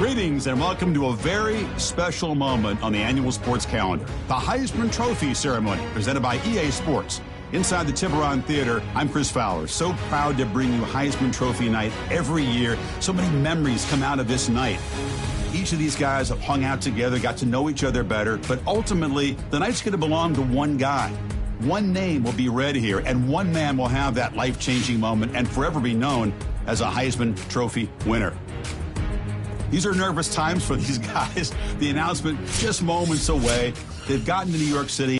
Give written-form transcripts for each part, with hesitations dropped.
Greetings and welcome to a very special moment on the annual sports calendar. The Heisman Trophy ceremony presented by EA Sports. Inside the Tiburon Theater, I'm Chris Fowler. So proud to bring you Heisman Trophy night every year. So many memories come out of this night. Each of these guys have hung out together, got to know each other better, but ultimately, the night's going to belong to one guy. One name will be read here, and one man will have that life-changing moment and forever be known as a Heisman Trophy winner. These are nervous times for these guys. The announcement just moments away. They've gotten to New York City.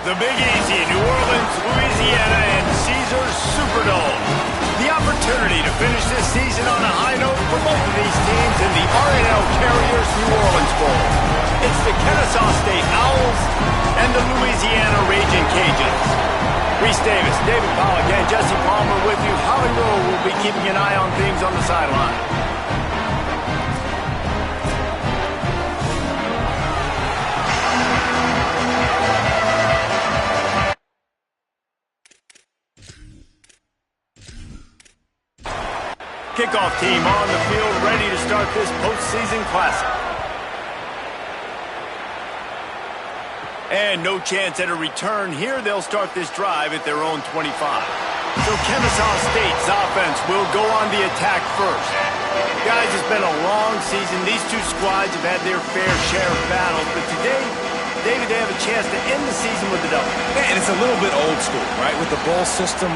The Big Easy, New Orleans, Louisiana, and Caesars Superdome. The opportunity to finish this season on a high note for both of these teams in the R&L Carriers New Orleans Bowl. It's the Kennesaw State Owls and the Louisiana Raging Cajuns. Reese Davis, David Pollack, and Jesse Palmer with you. Holly Rowe will be keeping an eye on things on the sideline. Kickoff team on the field, ready to start this postseason classic. And no chance at a return here. They'll start this drive at their own 25. So Kennesaw State's offense will go on the attack first. Guys, it's been a long season. These two squads have had their fair share of battles, but today, David, they have a chance to end the season with a W. And it's a little bit old school, right? With the bowl system,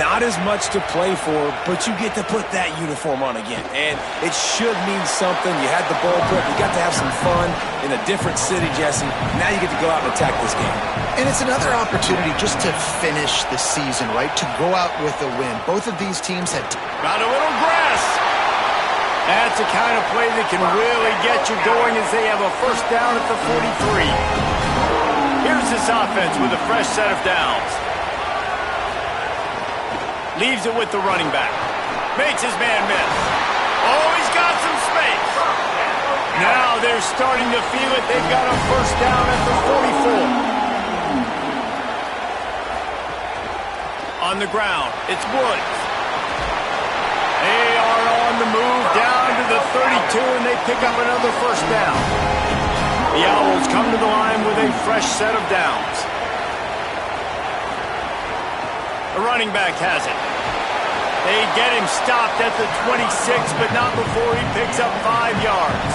not as much to play for, but you get to put that uniform on again. And it should mean something. You had the bowl prep. You got to have some fun in a different city, Jesse. Now you get to go out and attack this game. And it's another opportunity just to finish the season, right? To go out with a win. Both of these teams had... Got a little grass. That's the kind of play that can really get you going as they have a first down at the 43. Here's this offense with a fresh set of downs. Leaves it with the running back. Makes his man miss. Oh, he's got some space. Now they're starting to feel it. They've got a first down at the 44. On the ground, it's Woods. They are on the move down to the 32, and they pick up another first down. The Owls come to the line with a fresh set of downs. The running back has it. They get him stopped at the 26, but not before he picks up 5 yards.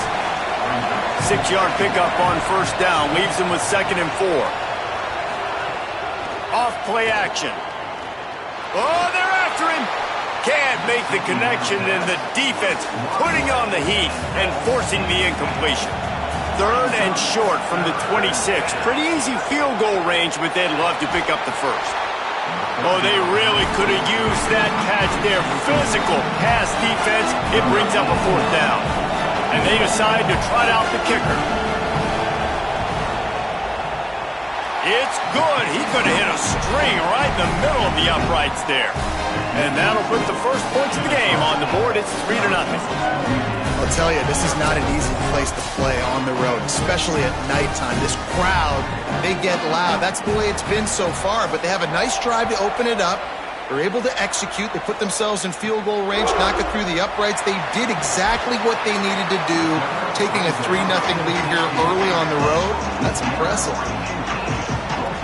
6-yard pickup on first down leaves him with 2nd and 4. Off play action. Oh, they're after him. Can't make the connection, and the defense putting on the heat and forcing the incompletion. 3rd and short from the 26. Pretty easy field goal range, but they'd love to pick up the first. Oh, they really could have used that catch there. Physical pass defense. It brings up a 4th down. And they decide to trot out the kicker. It's good. He could have hit a string right in the middle of the uprights there. And that'll put the first points of the game on the board. It's 3-0. I'll tell you, this is not an easy place to play on the road, especially at nighttime. This crowd, they get loud. That's the way it's been so far, but they have a nice drive to open it up. They're able to execute. They put themselves in field goal range, knock it through the uprights. They did exactly what they needed to do, taking a 3-0 lead here early on the road. That's impressive.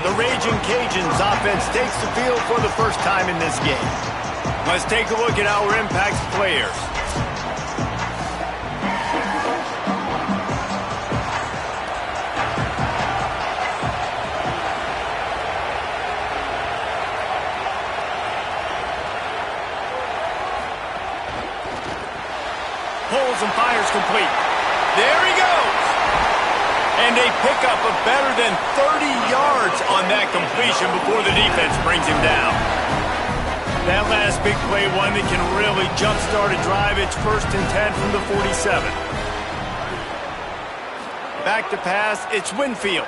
The Raging Cajuns offense takes the field for the first time in this game. Let's take a look at our impact players. Pulls and fires complete. There he goes. And they pick up a better than 30 yards on that completion before the defense brings him down. That last big play, one that can really jumpstart a drive. It's 1st and 10 from the 47. Back to pass, it's Winfield.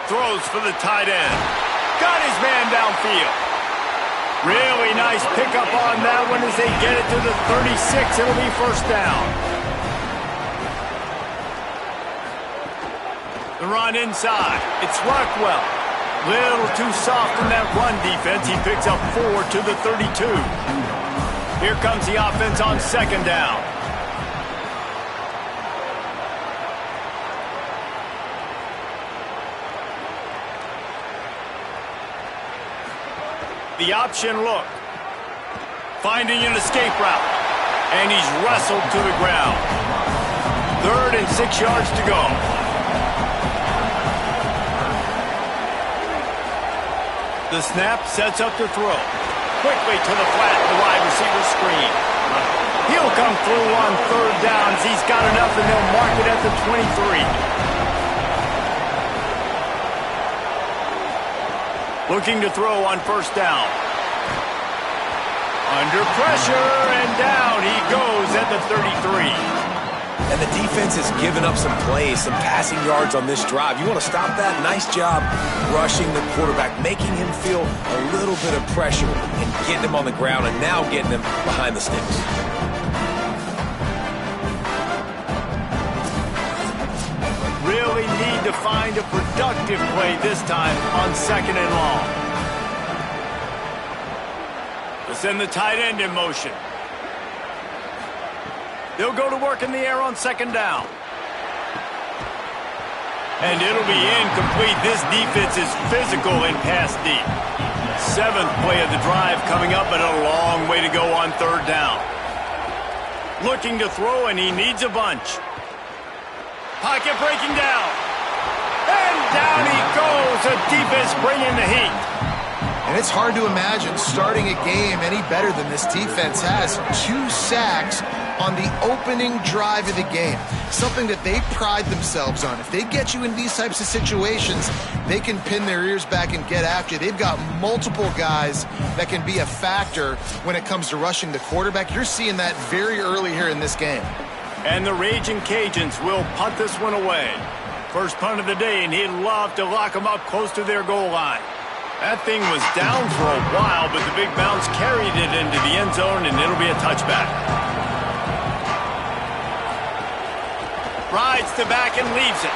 Throws for the tight end. Got his man downfield. Really nice pickup on that one as they get it to the 36. It'll be first down. The run inside. It's Rockwell. Little too soft in that run defense. He picks up 4 to the 32. Here comes the offense on 2nd down. The option look. Finding an escape route. And he's wrestled to the ground. 3rd and 6 yards to go. The snap sets up the throw. Quickly to the flat, the wide receiver screen. He'll come through on 3rd downs. He's got enough, and they'll mark it at the 23. Looking to throw on first down. Under pressure, and down he goes at the 33. And the defense has given up some plays, some passing yards on this drive. You want to stop that? Nice job rushing the quarterback, making him feel a little bit of pressure and getting him on the ground and now getting him behind the sticks. Really need to find a productive play this time on 2nd and long. To send the tight end in motion. They'll go to work in the air on 2nd down. And it'll be incomplete. This defense is physical in pass deep. 7th play of the drive coming up, but a long way to go on 3rd down. Looking to throw, and he needs a bunch. Pocket breaking down. And down he goes. The defense bringing the heat. And it's hard to imagine starting a game any better than this defense has. 2 sacks on the opening drive of the game. Something that they pride themselves on. If they get you in these types of situations, they can pin their ears back and get after you. They've got multiple guys that can be a factor when it comes to rushing the quarterback. You're seeing that very early here in this game. And the Raging Cajuns will punt this one away. First punt of the day, and he'd love to lock them up close to their goal line. That thing was down for a while, but the big bounce carried it into the end zone, and it'll be a touchback. Rides to back and leaves it.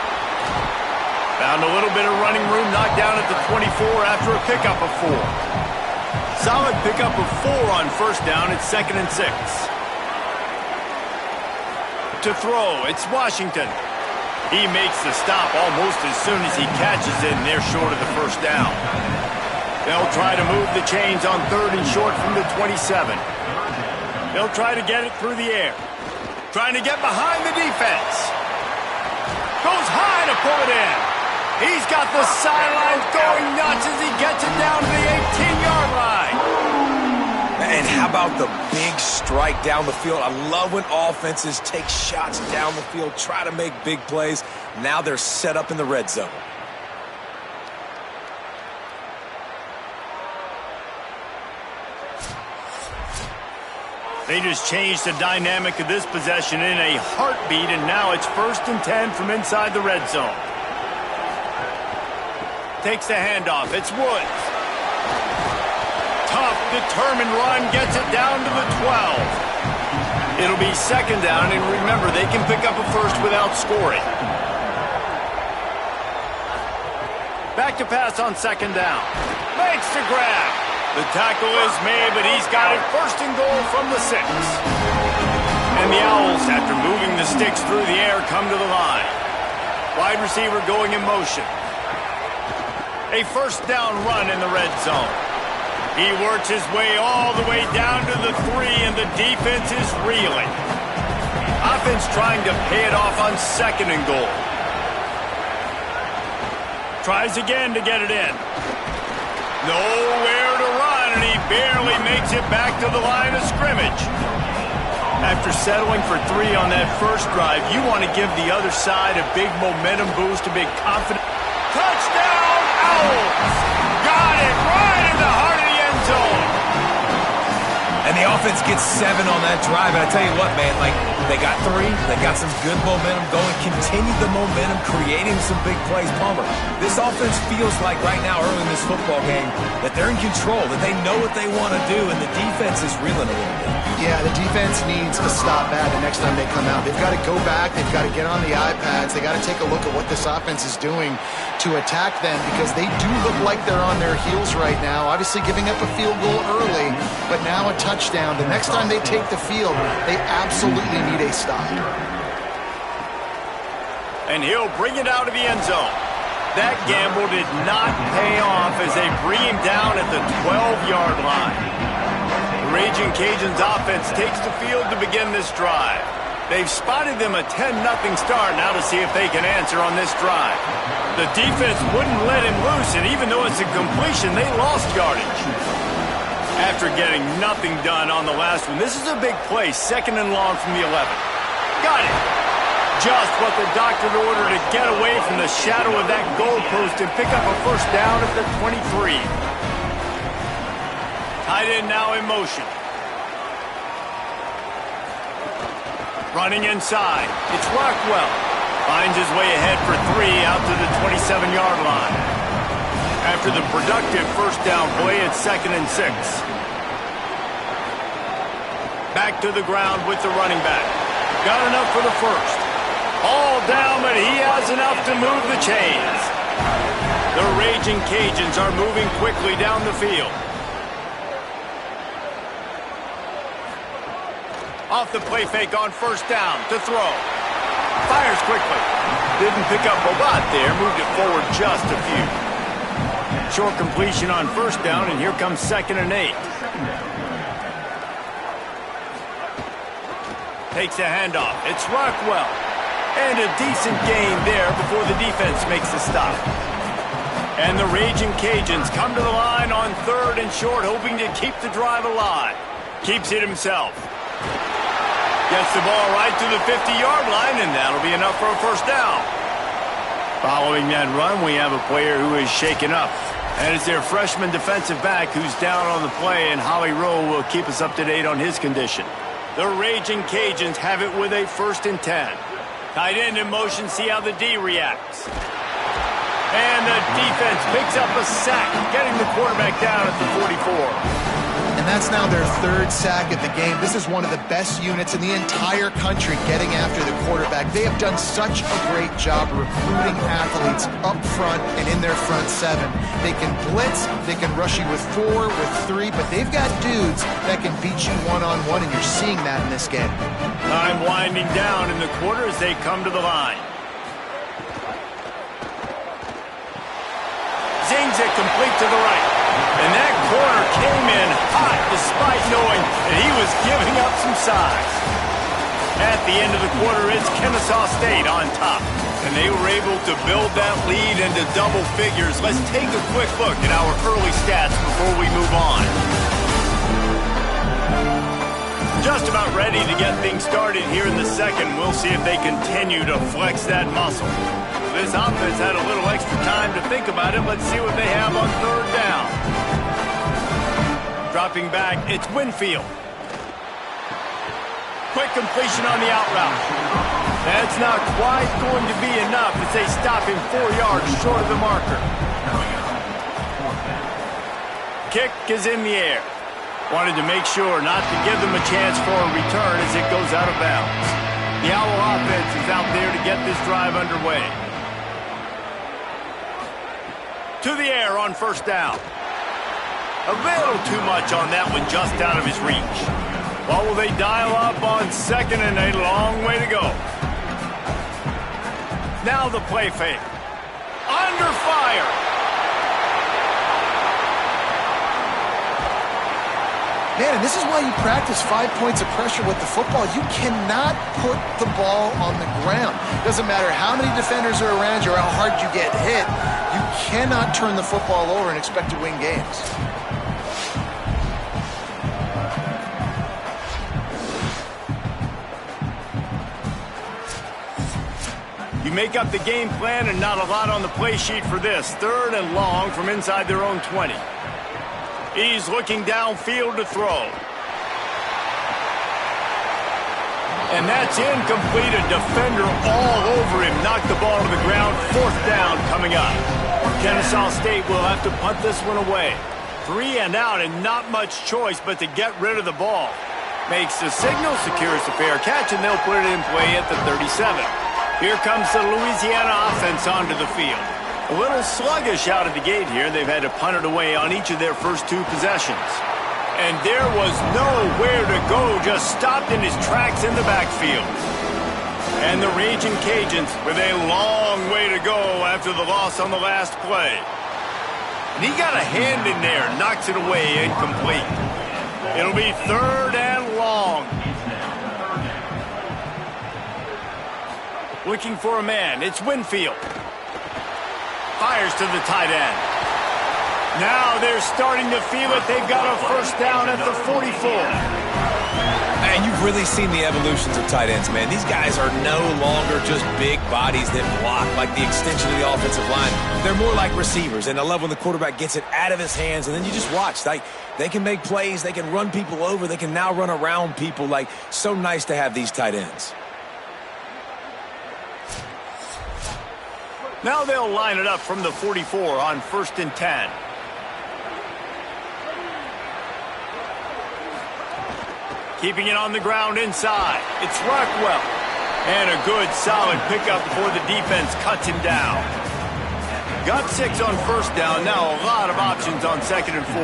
Found a little bit of running room, knocked down at the 24 after a pickup of 4. Solid pickup of 4 on first down. It's 2nd and 6. To throw, it's Washington. He makes the stop almost as soon as he catches it, and they're short of the first down. They'll try to move the chains on 3rd and short from the 27. They'll try to get it through the air. Trying to get behind the defense. Goes high to pull it in. He's got the sidelines going nuts as he gets it down to the 18-yard line. And how about the big strike down the field? I love when offenses take shots down the field, try to make big plays. Now they're set up in the red zone. They just changed the dynamic of this possession in a heartbeat, and now it's 1st and 10 from inside the red zone. Takes the handoff. It's Woods. Tough, determined run, gets it down to the 12. It'll be 2nd down, and remember, they can pick up a first without scoring. Back to pass on 2nd down. Makes the grab. The tackle is made, but he's got it 1st and goal from the 6. And the Owls, after moving the sticks through the air, come to the line. Wide receiver going in motion. A 1st down run in the red zone. He works his way all the way down to the 3, and the defense is reeling. Offense trying to pay it off on 2nd and goal. Tries again to get it in. Nowhere to run, and he barely makes it back to the line of scrimmage. After settling for 3 on that first drive, you want to give the other side a big momentum boost, a big confidence. Touchdown, Owls! Got it right in the heart of the end zone. And the offense gets 7 on that drive. And I tell you what, man, like, they got 3. They got some good momentum going. Continue the momentum, creating some big plays. Palmer, this offense feels like right now, early in this football game, that they're in control, that they know what they want to do, and the defense is reeling a little bit. Yeah, the defense needs to stop bad the next time they come out. They've got to go back. They've got to get on the iPads. They've got to take a look at what this offense is doing to attack them, because they do look like they're on their heels right now. Obviously giving up a field goal early, but now a touchdown. The next time they take the field, they absolutely need a stop. And he'll bring it out of the end zone. That gamble did not pay off as they bring him down at the 12-yard line. The Raging Cajuns offense takes the field to begin this drive. They've spotted them a 10-0 start, now to see if they can answer on this drive. The defense wouldn't let him loose, and even though it's a completion, they lost yardage. After getting nothing done on the last one, this is a big play, 2nd and long from the 11. Got it. Just what the doctor ordered to get away from the shadow of that goalpost and pick up a 1st down at the 23. Tight end now in motion. Running inside. It's Rockwell. Finds his way ahead for 3 out to the 27-yard line. After the productive first down play, it's 2nd and 6. Back to the ground with the running back. Got enough for the first. All down, but he has enough to move the chains. The Raging Cajuns are moving quickly down the field. Off the play fake on first down to throw. Fires quickly. Didn't pick up a lot there. Moved it forward just a few. Short completion on first down, and here comes 2nd and 8. Takes a handoff. It's Rockwell. And a decent gain there before the defense makes the stop. And the Raging Cajuns come to the line on 3rd and short, hoping to keep the drive alive. Keeps it himself. Gets the ball right to the 50-yard line, and that'll be enough for a first down. Following that run, we have a player who is shaken up. And it's their freshman defensive back who's down on the play, and Holly Rowe will keep us up to date on his condition. The Raging Cajuns have it with a 1st and 10. Tight end in motion, see how the D reacts. And the defense picks up a sack, getting the quarterback down at the 44. And that's now their 3rd sack of the game. This is one of the best units in the entire country getting after the quarterback. They have done such a great job recruiting athletes up front and in their front 7. They can blitz, they can rush you with 4, with 3, but they've got dudes that can beat you one-on-one, and you're seeing that in this game. Time winding down in the quarter as they come to the line. Zings it complete to the right. And that corner came in hot despite knowing that he was giving up some size. At the end of the quarter, it's Kennesaw State on top. And they were able to build that lead into double figures. Let's take a quick look at our early stats before we move on. Just about ready to get things started here in the second. We'll see if they continue to flex that muscle. This offense had a little extra time to think about it. Let's see what they have on 3rd down. Dropping back, it's Winfield. Quick completion on the out route. That's not quite going to be enough as they stop him 4 yards short of the marker. Kick is in the air. Wanted to make sure not to give them a chance for a return as it goes out of bounds. The Owl offense is out there to get this drive underway. To the air on first down. A little too much on that one, just out of his reach. What will they dial up on 2nd and 8? Long way to go. Now the play fake. Under fire. Man, and this is why you practice 5 points of pressure with the football. You cannot put the ball on the ground. Doesn't matter how many defenders are around you or how hard you get hit. You cannot turn the football over and expect to win games. You make up the game plan and not a lot on the play sheet for this. 3rd and long from inside their own 20. He's looking downfield to throw. And that's incomplete. A defender all over him. Knocked the ball to the ground. 4th down coming up. Kennesaw State will have to punt this one away. 3 and out and not much choice but to get rid of the ball. Makes the signal, secures the fair catch, and they'll put it in play at the 37. Here comes the Louisiana offense onto the field. A little sluggish out of the gate here. They've had to punt it away on each of their first 2 possessions. And there was nowhere to go, just stopped in his tracks in the backfield. And the Raging Cajuns with a long way to go after the loss on the last play. And he got a hand in there, knocks it away, incomplete. It'll be 3rd and long. Looking for a man, it's Winfield. Fires to the tight end. Now they're starting to feel it. They've got a first down at the 44. And You've really seen the evolutions of tight ends, man. These guys are no longer just big bodies that block like the extension of the offensive line. They're more like receivers, and I love when the quarterback gets it out of his hands, and then you just watch. They can make plays. They can run people over. They can now run around people. Like, so nice to have these tight ends. Now they'll line it up from the 44 on 1st and 10. Keeping it on the ground inside. It's Rockwell. And a good, solid pickup before the defense cuts him down. Got 6 on 1st down. Now a lot of options on 2nd and 4.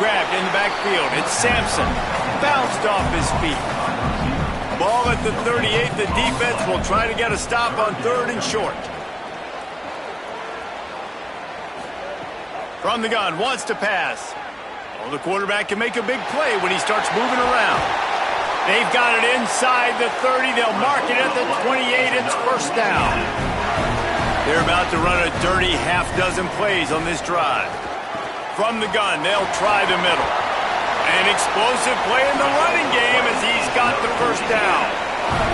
Grabbed in the backfield. It's Sampson. Bounced off his feet. Ball at the 38. The defense will try to get a stop on 3rd and short. From the gun. Wants to pass. Well, the quarterback can make a big play when he starts moving around. They've got it inside the 30. They'll mark it at the 28. It's 1st down. They're about to run a dirty half-dozen plays on this drive. From the gun, they'll try the middle. An explosive play in the running game as he's got the 1st down.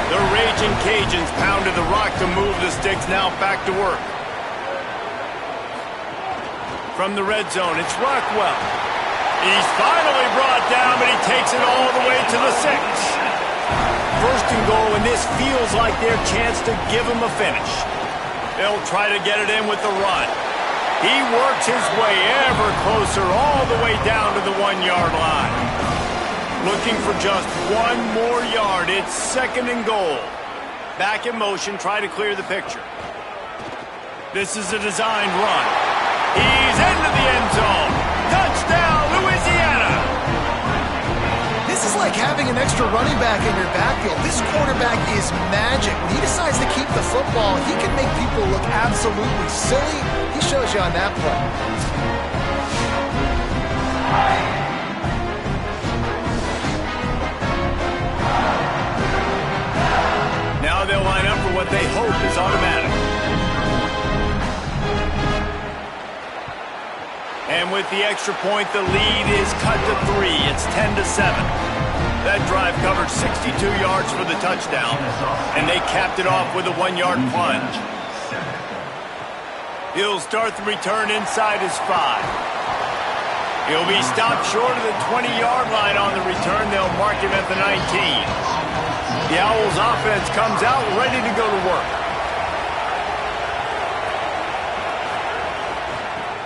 The Raging Cajuns pounded the rock to move the sticks. Now back to work. From the red zone, it's Rockwell. He's finally brought down, but he takes it all the way to the 6. 1st and goal, and this feels like their chance to give him a finish. They'll try to get it in with the run. He works his way ever closer all the way down to the 1-yard line. Looking for just 1 more yard. It's 2nd and goal. Back in motion, try to clear the picture. This is a designed run. He's into the end zone. Touchdown, Louisiana! This is like having an extra running back in your backfield. This quarterback is magic. When he decides to keep the football, he can make people look absolutely silly. He shows you on that play. Now they'll line up for what they hope is automatic. And with the extra point, the lead is cut to 3. It's 10-7. That drive covered 62 yards for the touchdown, and they capped it off with a 1-yard plunge. He'll start the return inside his 5. He'll be stopped short of the 20-yard line on the return. They'll mark him at the 19. The Owls offense comes out ready to go to work.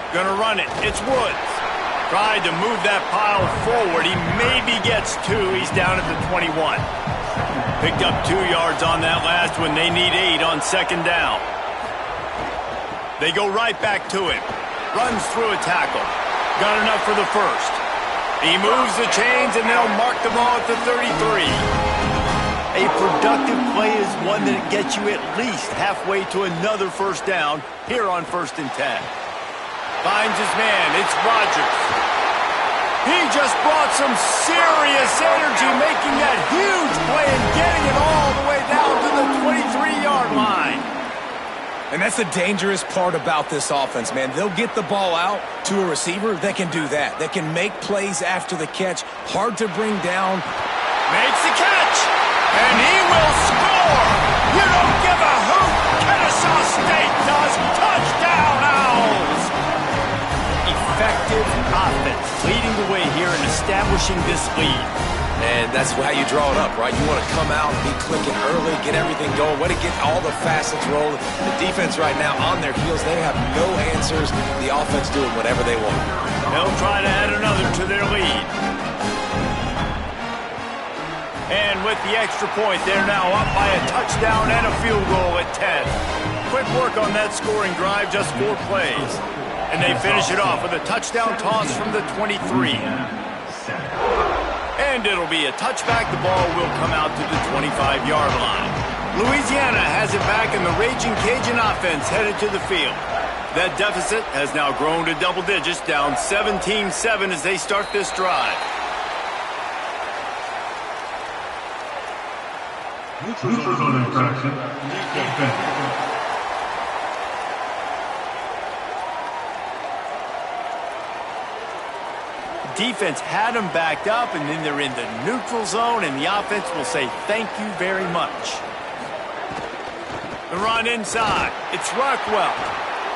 Gonna run it. It's Woods. Tried to move that pile forward. He maybe gets 2. He's down at the 21. Picked up 2 yards on that last one. They need 8 on 2nd down. They go right back to him. Runs through a tackle. Got enough for the 1st. He moves the chains, and they'll mark the ball at the 33. A productive play is one that gets you at least halfway to another 1st down here on 1st and 10. Finds his man. It's Rodgers. He just brought some serious energy, making that huge play and getting it all the way down to the 23-yard line. And that's the dangerous part about this offense, man. They'll get the ball out to a receiver that can do that. That can make plays after the catch. Hard to bring down. Makes the catch. And he will score. You don't give a hoot. Kennesaw State does. Touchdown, Owls. Effective offense leading the way here and establishing this lead. And that's how you draw it up, right? You want to come out, be clicking early, get everything going, way to get all the facets rolling. The defense right now on their heels, they have no answers. The offense doing whatever they want. They'll try to add another to their lead. And with the extra point, they're now up by a touchdown and a field goal at 10. Quick work on that scoring drive, just 4 plays. And they finish it off with a touchdown toss from the 23. And it'll be a touchback. The ball will come out to the 25-yard line. Louisiana has it back, and the Raging Cajun offense headed to the field. That deficit has now grown to double digits, down 17-7 as they start this drive. Neutral zone infraction. Defense. defense had them backed up, and then they're in the neutral zone, and the offense will say thank you very much. The run inside. It's Rockwell.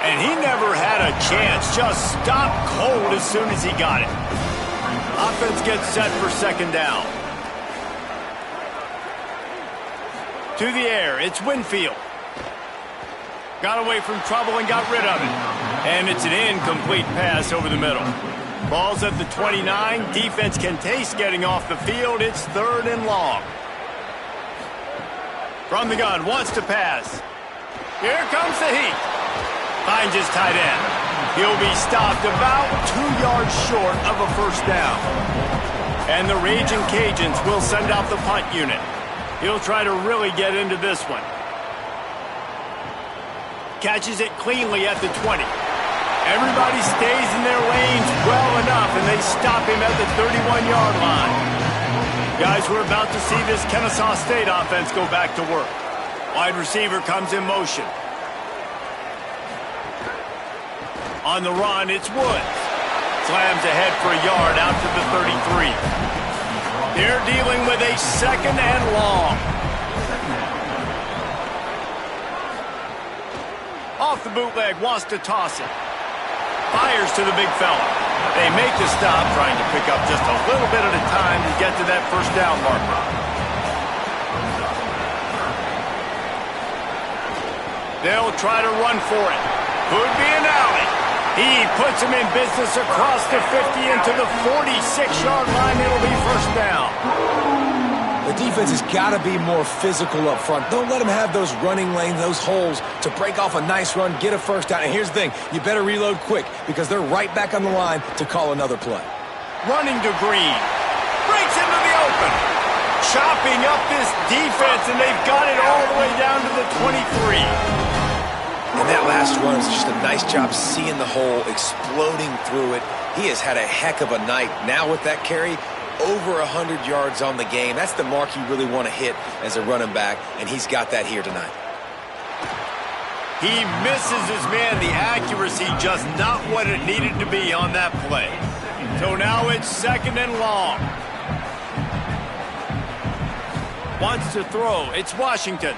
And he never had a chance. Just stopped cold as soon as he got it. Offense gets set for second down. To the air. It's Winfield. Got away from trouble and got rid of it. And it's an incomplete pass over the middle. Ball's at the 29. Defense can taste getting off the field. It's 3rd and long. From the gun, wants to pass. Here comes the heat. Finds his tight end. He'll be stopped about 2 yards short of a first down. And the Raging Cajuns will send out the punt unit. He'll try to really get into this one. Catches it cleanly at the 20. Everybody stays in their lanes well enough, and they stop him at the 31-yard line. Guys, we're about to see this Kennesaw State offense go back to work. Wide receiver comes in motion. On the run, it's Woods. Slams ahead for a yard out to the 33. They're dealing with a 2nd and long. Off the bootleg, wants to toss it. Fires to the big fella. They make the stop, trying to pick up just a little bit at a time to get to that first down marker. They'll try to run for it. Could be an alley. He puts him in business across the 50 into the 46-yard line. It'll be first down. The defense has got to be more physical up front. Don't let them have those running lanes, those holes to break off a nice run, get a first down. And here's the thing, you better reload quick because they're right back on the line to call another play. Running to Green. Breaks into the open. Chopping up this defense, and they've got it all the way down to the 23. And that last run is just a nice job seeing the hole, exploding through it. He has had a heck of a night. Now with that carry, over 100 yards on the game. That's the mark you really want to hit as a running back, and he's got that here tonight. He misses his man. The accuracy just not what it needed to be on that play. So now it's 2nd and long. Wants to throw. It's Washington.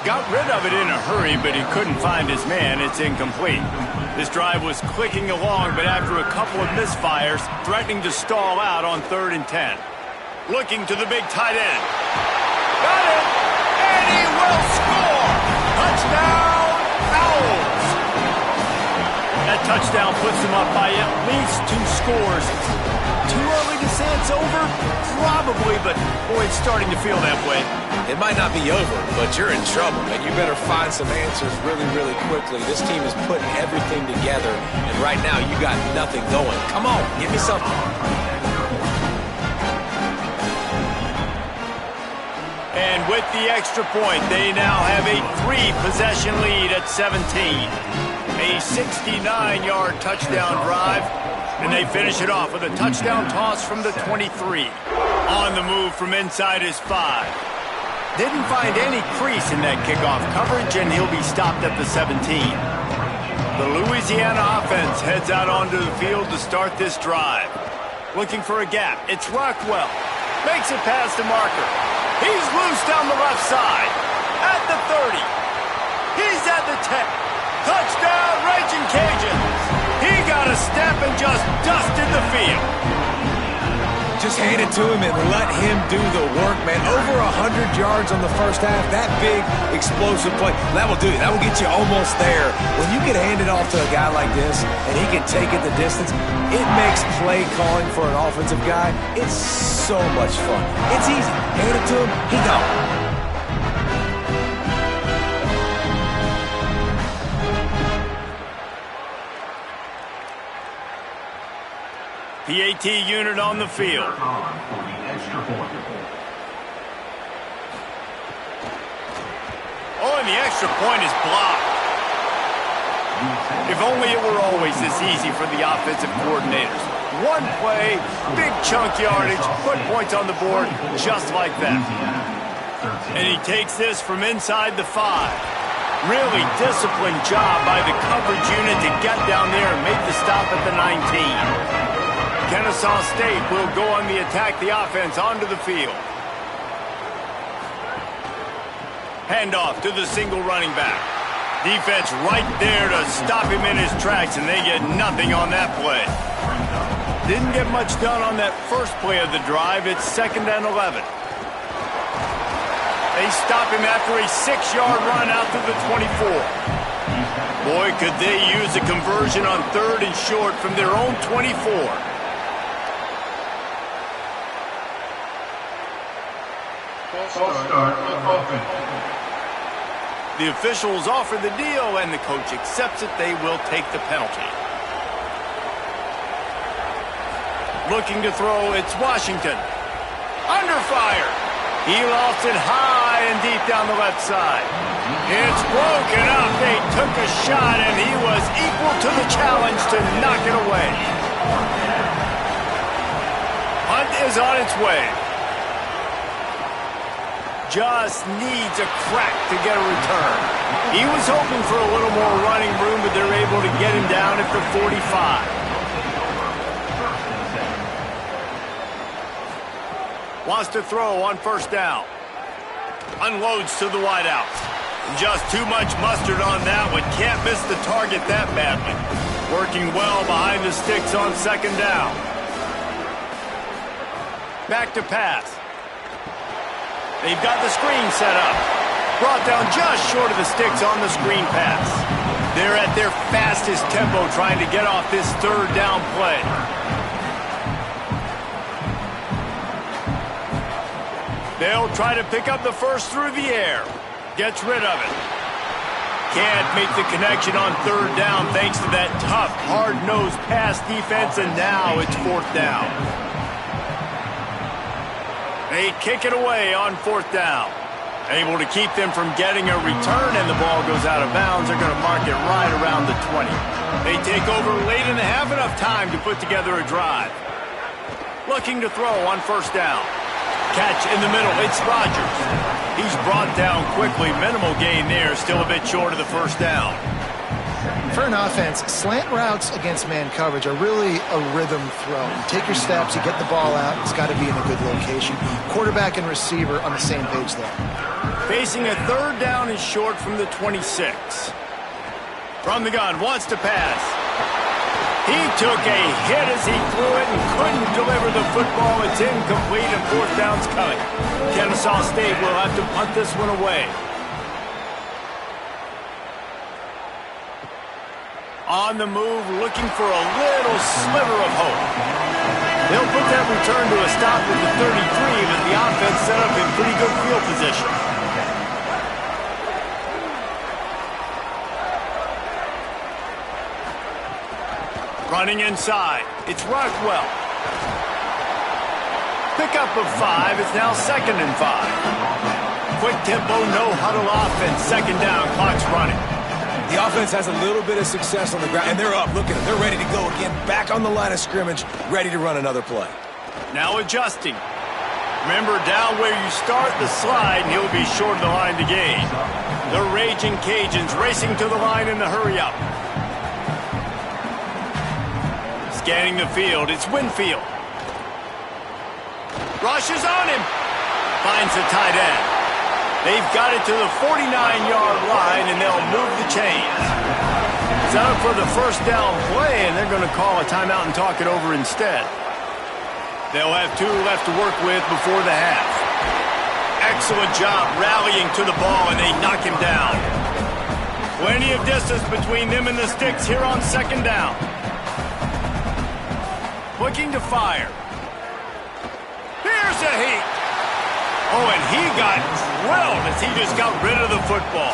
Got rid of it in a hurry, but he couldn't find his man. It's incomplete. This drive was clicking along, but after a couple of misfires, threatening to stall out on 3rd and 10. Looking to the big tight end. Got it! And he will score! Touchdown, Owls! That touchdown puts them up by at least 2 scores. Too early to say it's over? Probably, but boy, it's starting to feel that way. It might not be over, but you're in trouble, and you better find some answers really, really quickly. This team is putting everything together, and right now you got nothing going. Come on, give me something. And with the extra point, they now have a 3-possession lead at 17. A 69-yard touchdown drive, and they finish it off with a touchdown toss from the 23. On the move from inside his 5. Didn't find any crease in that kickoff coverage, and he'll be stopped at the 17. The Louisiana offense heads out onto the field to start this drive. Looking for a gap. It's Rockwell. Makes it past the marker. He's loose down the left side. At the 30. He's at the 10. Touchdown, Raging Cajuns. He got a step and just dusted the field. Just hand it to him and let him do the work, man. Over 100 yards on the first half. That big, explosive play. That will do it. That will get you almost there. When you get handed off to a guy like this and he can take it the distance, it makes play calling for an offensive guy, it's so much fun. It's easy. Hand it to him, he gone. PAT unit on the field. Oh, and the extra point is blocked. If only it were always this easy for the offensive coordinators. One play, big chunk yardage, put points on the board just like that. And he takes this from inside the 5. Really disciplined job by the coverage unit to get down there and make the stop at the 19. Kennesaw State will go on the attack, the offense onto the field. Handoff to the single running back. Defense right there to stop him in his tracks, and they get nothing on that play. Didn't get much done on that first play of the drive. It's 2nd and 11. They stop him after a 6-yard run out to the 24. Boy, could they use a conversion on 3rd and short from their own 24. False start on offense. The officials offer the deal, and the coach accepts it. They will take the penalty. Looking to throw, it's Washington. Under fire. He lost it high and deep down the left side. It's broken up. They took a shot, and he was equal to the challenge to knock it away. Hunt is on its way. Just needs a crack to get a return. He was hoping for a little more running room, but they're able to get him down at the 45. Wants to throw on 1st down. Unloads to the wideouts. Just too much mustard on that one. Can't miss the target that badly. Working well behind the sticks on 2nd down. Back to pass. They've got the screen set up. Brought down just short of the sticks on the screen pass. They're at their fastest tempo trying to get off this 3rd down play. They'll try to pick up the first through the air. Gets rid of it. Can't make the connection on 3rd down thanks to that tough, hard-nosed pass defense, and now it's 4th down. They kick it away on 4th down. Able to keep them from getting a return, and the ball goes out of bounds. They're going to mark it right around the 20. They take over late and have enough time to put together a drive. Looking to throw on 1st down. Catch in the middle, it's Rodgers. He's brought down quickly. Minimal gain there, still a bit short of the 1st down. For an offense, slant routes against man coverage are really a rhythm throw. You take your steps, you get the ball out, it's got to be in a good location. Quarterback and receiver on the same page there. Facing a 3rd down and short from the 26. From the gun, wants to pass. He took a hit as he threw it and couldn't deliver the football. It's incomplete, and 4th down's coming. Kennesaw State will have to punt this one away. On the move, looking for a little sliver of hope. They'll put that return to a stop with the 33, but the offense set up in pretty good field position. Running inside, it's Rockwell. Pickup of 5, it's now 2nd and 5. Quick tempo, no huddle offense, 2nd down, clock's running. The offense has a little bit of success on the ground, and they're up. Look at them. They're ready to go again. Back on the line of scrimmage, ready to run another play. Now adjusting. Remember, down where you start the slide, and he'll be short of the line to gain. The Raging Cajuns racing to the line in the hurry-up. Scanning the field, it's Winfield. Rushes on him. Finds the tight end. They've got it to the 49-yard line, and they'll move the chains. Set up for the 1st down play, and they're going to call a timeout and talk it over instead. They'll have 2 left to work with before the half. Excellent job rallying to the ball, and they knock him down. Plenty of distance between them and the sticks here on 2nd down. Looking to fire. Here's a heat. Oh, and he got drilled as he just got rid of the football.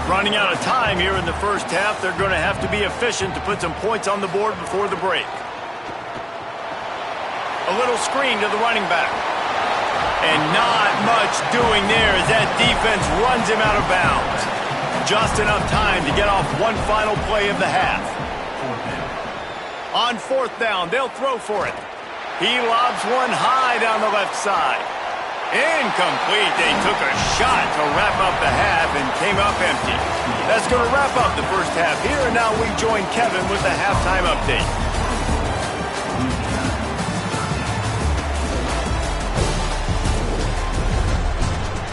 Running out of time here in the 1st half. They're going to have to be efficient to put some points on the board before the break. A little screen to the running back. And not much doing there as that defense runs him out of bounds. Just enough time to get off one final play of the half. On 4th down, they'll throw for it. He lobs one high down the left side. Incomplete. They took a shot to wrap up the half and came up empty. That's going to wrap up the 1st half here, and now we join Kevin with the halftime update.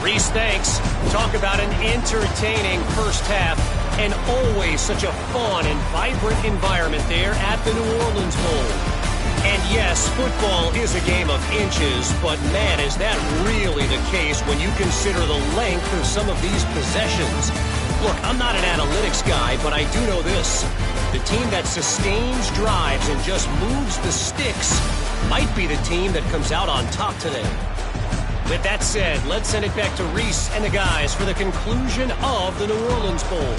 Reese, thanks. Talk about an entertaining first half and always such a fun and vibrant environment there at the New Orleans Bowl. And yes, football is a game of inches, but man, is that really the case when you consider the length of some of these possessions. Look, I'm not an analytics guy, but I do know this. The team that sustains drives and just moves the sticks might be the team that comes out on top today. With that said, let's send it back to Reese and the guys for the conclusion of the New Orleans Bowl.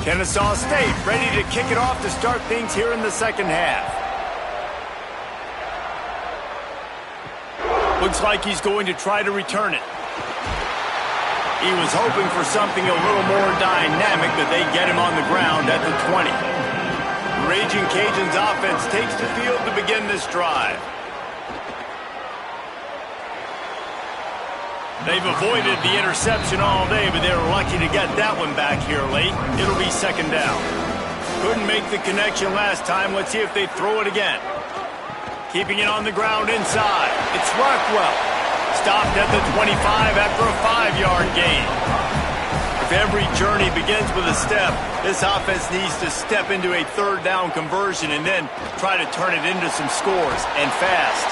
Kennesaw State ready to kick it off to start things here in the second half. Looks like he's going to try to return it. He was hoping for something a little more dynamic, but they get him on the ground at the 20. The Raging Cajuns offense takes the field to begin this drive. They've avoided the interception all day, but they were lucky to get that one back here late. It'll be second down. Couldn't make the connection last time. Let's see if they throw it again. Keeping it on the ground inside. It's Rockwell. Stopped at the 25 after a 5-yard gain. If every journey begins with a step, this offense needs to step into a third down conversion and then try to turn it into some scores, and fast.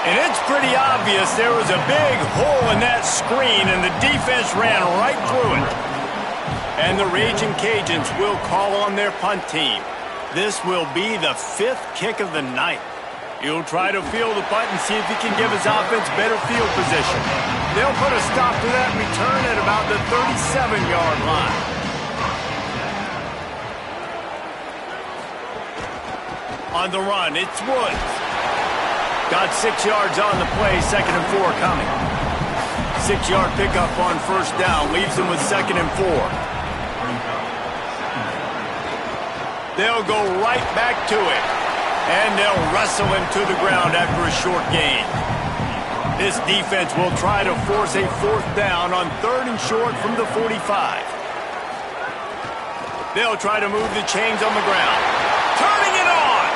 And it's pretty obvious there was a big hole in that screen, and the defense ran right through it. And the Raging Cajuns will call on their punt team. This will be the 5th kick of the night. He'll try to field the punt and see if he can give his offense better field position. They'll put a stop to that return at about the 37-yard line. On the run, it's Woods. Got 6 yards on the play, 2nd and 4 coming. 6-yard pickup on first down, leaves him with 2nd and 4. They'll go right back to it. And they'll wrestle him to the ground after a short gain. This defense will try to force a 4th down on 3rd and short from the 45. They'll try to move the chains on the ground. Turning it on!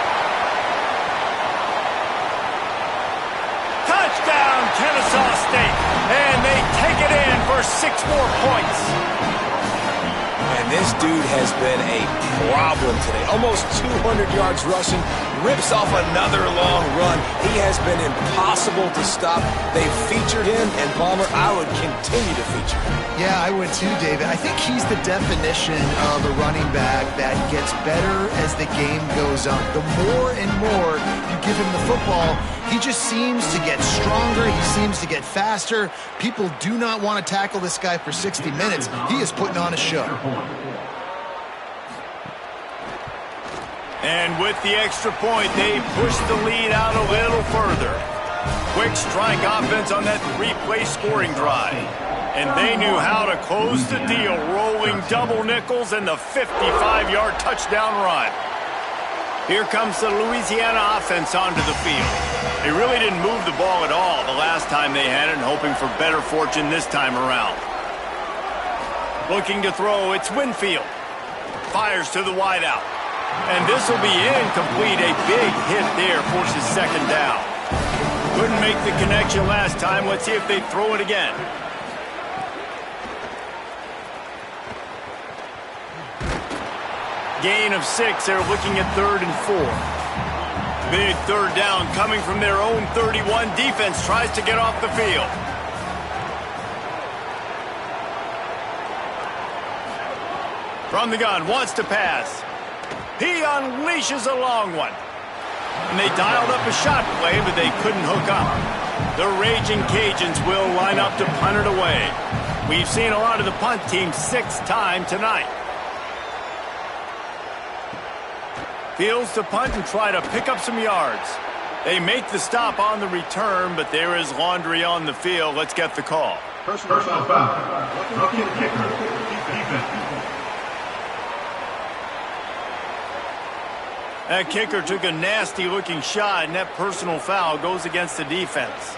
Touchdown, Kennesaw State! And they take it in for 6 more points. And this dude has been a problem today. Almost 200 yards rushing. Rips off another long run. He has been impossible to stop. They've featured him, and Palmer, I would continue to feature him. Yeah, I would too, David. I think he's the definition of a running back that gets better as the game goes on. The more and more you give him the football, he just seems to get stronger. He seems to get faster. People do not want to tackle this guy for 60 minutes. He is putting on a show. And with the extra point, they push the lead out a little further. Quick strike offense on that 3-play scoring drive. And they knew how to close the deal, rolling double nickels and the 55-yard touchdown run. Here comes the Louisiana offense onto the field. They really didn't move the ball at all the last time they had it, hoping for better fortune this time around. Looking to throw, it's Winfield. Fires to the wideout. And this will be incomplete. A big hit there forces 2nd down. Couldn't make the connection last time. Let's see if they throw it again. Gain of 6. They're looking at 3rd and 4. Big 3rd down coming from their own 31. Defense tries to get off the field. From the gun, wants to pass. He unleashes a long one. And they dialed up a shot play, but they couldn't hook up. The Raging Cajuns will line up to punt it away. We've seen a lot of the punt team 6th time tonight. Fields to punt and try to pick up some yards. They make the stop on the return, but there is laundry on the field. Let's get the call. Personal foul. Rookie kicker. Defense. That kicker took a nasty-looking shot, and that personal foul goes against the defense.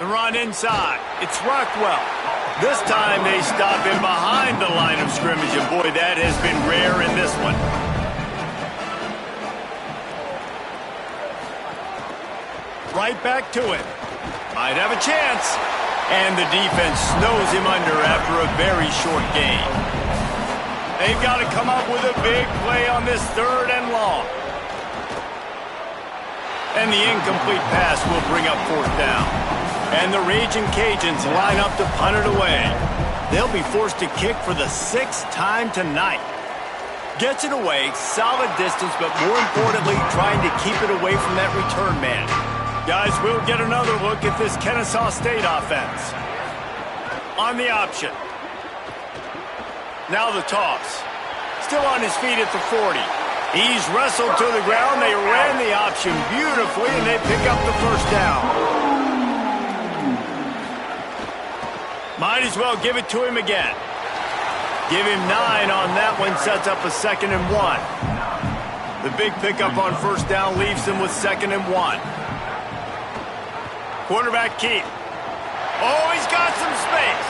The run inside. It's Rockwell. This time they stop him behind the line of scrimmage, and boy, that has been rare in this one. Right back to it. Might have a chance. And the defense snows him under after a very short gain. They've got to come up with a big play on this 3rd and long. And the incomplete pass will bring up 4th down. And the Raging Cajuns line up to punt it away. They'll be forced to kick for the 6th time tonight. Gets it away, solid distance, but more importantly, trying to keep it away from that return man. Guys, we'll get another look at this Kennesaw State offense. On the option. Now the toss. Still on his feet at the 40. He's wrestled to the ground. They ran the option beautifully, and they pick up the 1st down. Might as well give it to him again. Give him 9 on that one. Sets up a 2nd and 1. The big pickup on 1st down leaves them with 2nd and 1. Quarterback keep. Oh, he's got some space.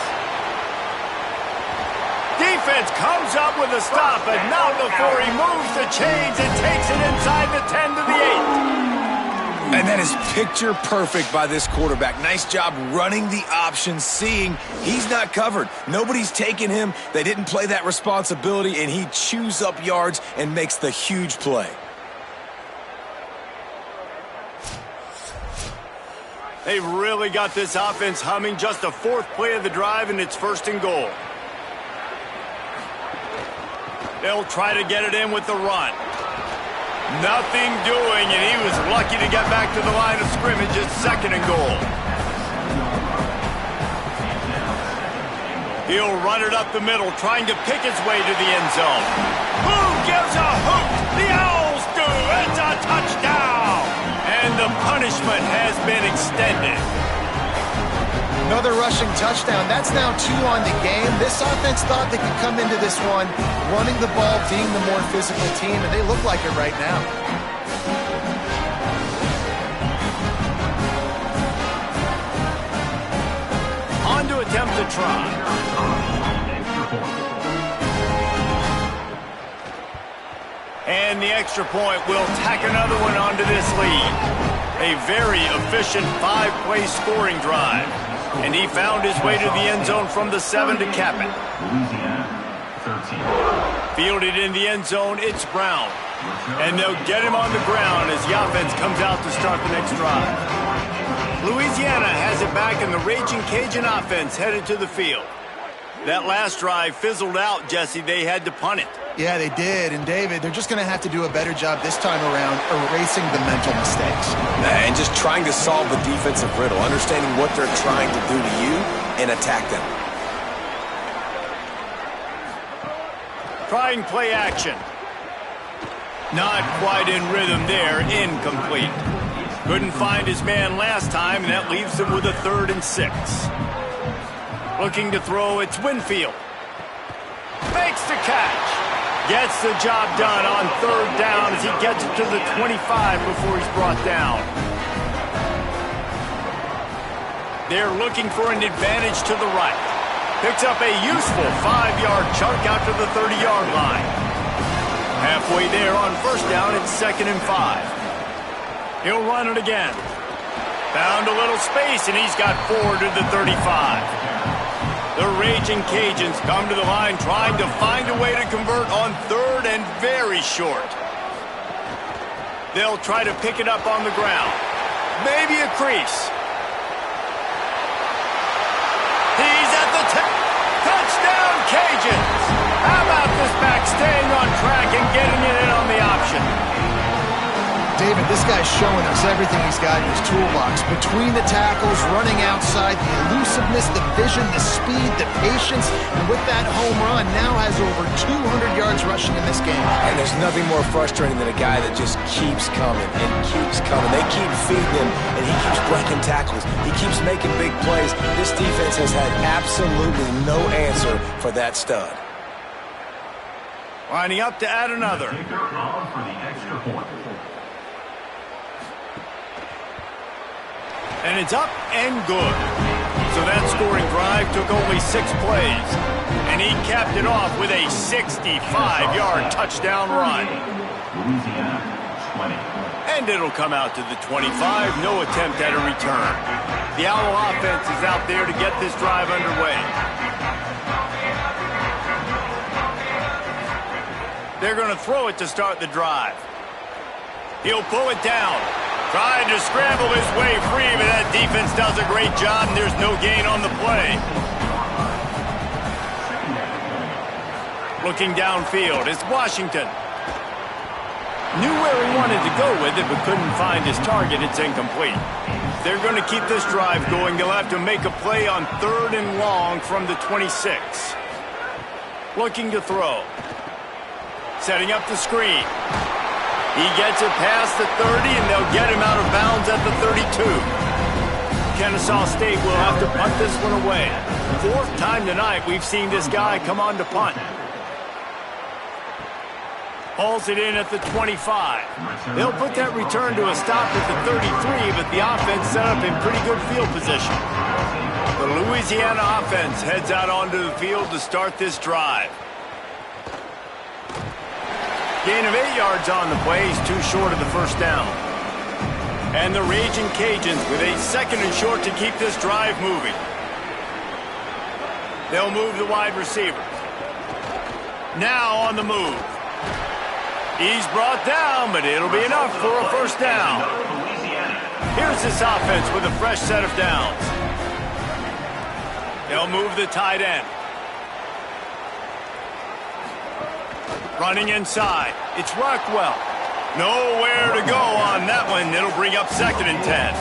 Defense comes up with a stop, but not before he moves the chains and takes it inside the 10 to the 8. And that is picture perfect by this quarterback. Nice job running the option, seeing he's not covered. Nobody's taking him. They didn't play that responsibility, and he chews up yards and makes the huge play. They've really got this offense humming. Just the 4th play of the drive, and it's 1st and goal. They'll try to get it in with the run. Nothing doing, and he was lucky to get back to the line of scrimmage. It's 2nd and goal. He'll run it up the middle, trying to pick his way to the end zone. Who gives a hoot? The Owls do. It's a touchdown. And the punishment has been extended. Another rushing touchdown. That's now 2 on the game. This offense thought they could come into this one running the ball, being the more physical team, and they look like it right now. On to attempt to try. And the extra point will tack another one onto this lead. A very efficient 5-play scoring drive. And he found his way to the end zone from the 7 to cap it. Fielded in the end zone, it's Brown. And they'll get him on the ground as the offense comes out to start the next drive. Louisiana has it back, and the Raging Cajun offense headed to the field. That last drive fizzled out, Jesse. They had to punt it. Yeah, they did. And, David, they're just going to have to do a better job this time around erasing the mental mistakes. And just trying to solve the defensive riddle, understanding what they're trying to do to you and attack them. Trying play action. Not quite in rhythm there. Incomplete. Couldn't find his man last time, and that leaves him with a 3rd and 6. Looking to throw, it's Winfield. Makes the catch. Gets the job done on 3rd down as he gets it to the 25 before he's brought down. They're looking for an advantage to the right. Picks up a useful 5-yard chunk out to the 30-yard line. Halfway there on 1st down, it's 2nd and 5. He'll run it again. Found a little space, and he's got 4 to the 35. The Raging Cajuns come to the line trying to find a way to convert on 3rd and very short. They'll try to pick it up on the ground. Maybe a crease. He's at the touchdown, Cajuns! How about this back staying on track and getting it in on the option? David, this guy's showing us everything he's got in his toolbox. Between the tackles, running outside, the elusiveness, the vision, the speed, the patience, and with that home run, now has over 200 yards rushing in this game. And there's nothing more frustrating than a guy that just keeps coming and keeps coming. They keep feeding him, and he keeps breaking tackles. He keeps making big plays. This defense has had absolutely no answer for that stud. Lining up to add another. And it's up and good. So that scoring drive took only 6 plays. And he capped it off with a 65-yard touchdown run. Louisiana, 20. And it'll come out to the 25. No attempt at a return. The Owl offense is out there to get this drive underway. They're going to throw it to start the drive. He'll pull it down. Trying to scramble his way free, but that defense does a great job, and there's no gain on the play. Looking downfield, it's Washington. Knew where he wanted to go with it, but couldn't find his target. It's incomplete. They're going to keep this drive going. They'll have to make a play on 3rd and long from the 26. Looking to throw. Setting up the screen. He gets it past the 30, and they'll get him out of bounds at the 32. Kennesaw State will have to punt this one away. 4th time tonight we've seen this guy come on to punt. Hauls it in at the 25. They'll put that return to a stop at the 33, but the offense set up in pretty good field position. The Louisiana offense heads out onto the field to start this drive. Gain of 8 yards on the play is too short of the first down. And the Raging Cajuns with a 2nd and short to keep this drive moving. They'll move the wide receiver. Now on the move. He's brought down, but it'll be enough for a first down. Here's this offense with a fresh set of downs. They'll move the tight end. Running inside. It's Rockwell. Nowhere to go on that one. It'll bring up 2nd and 10.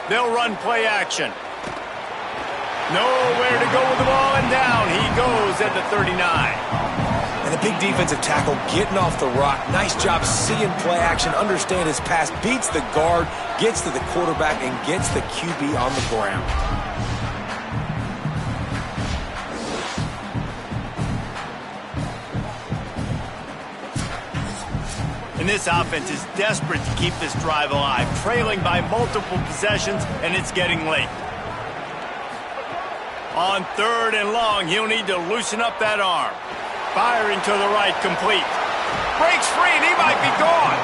They'll run play action. Nowhere to go with the ball, and down he goes at the 39. And the big defensive tackle getting off the rock. Nice job seeing play action, understand his pass, beats the guard, gets to the quarterback, and gets the QB on the ground. And this offense is desperate to keep this drive alive, trailing by multiple possessions, and it's getting late. On 3rd and long, he'll need to loosen up that arm. Firing to the right, complete. Breaks free, and he might be gone.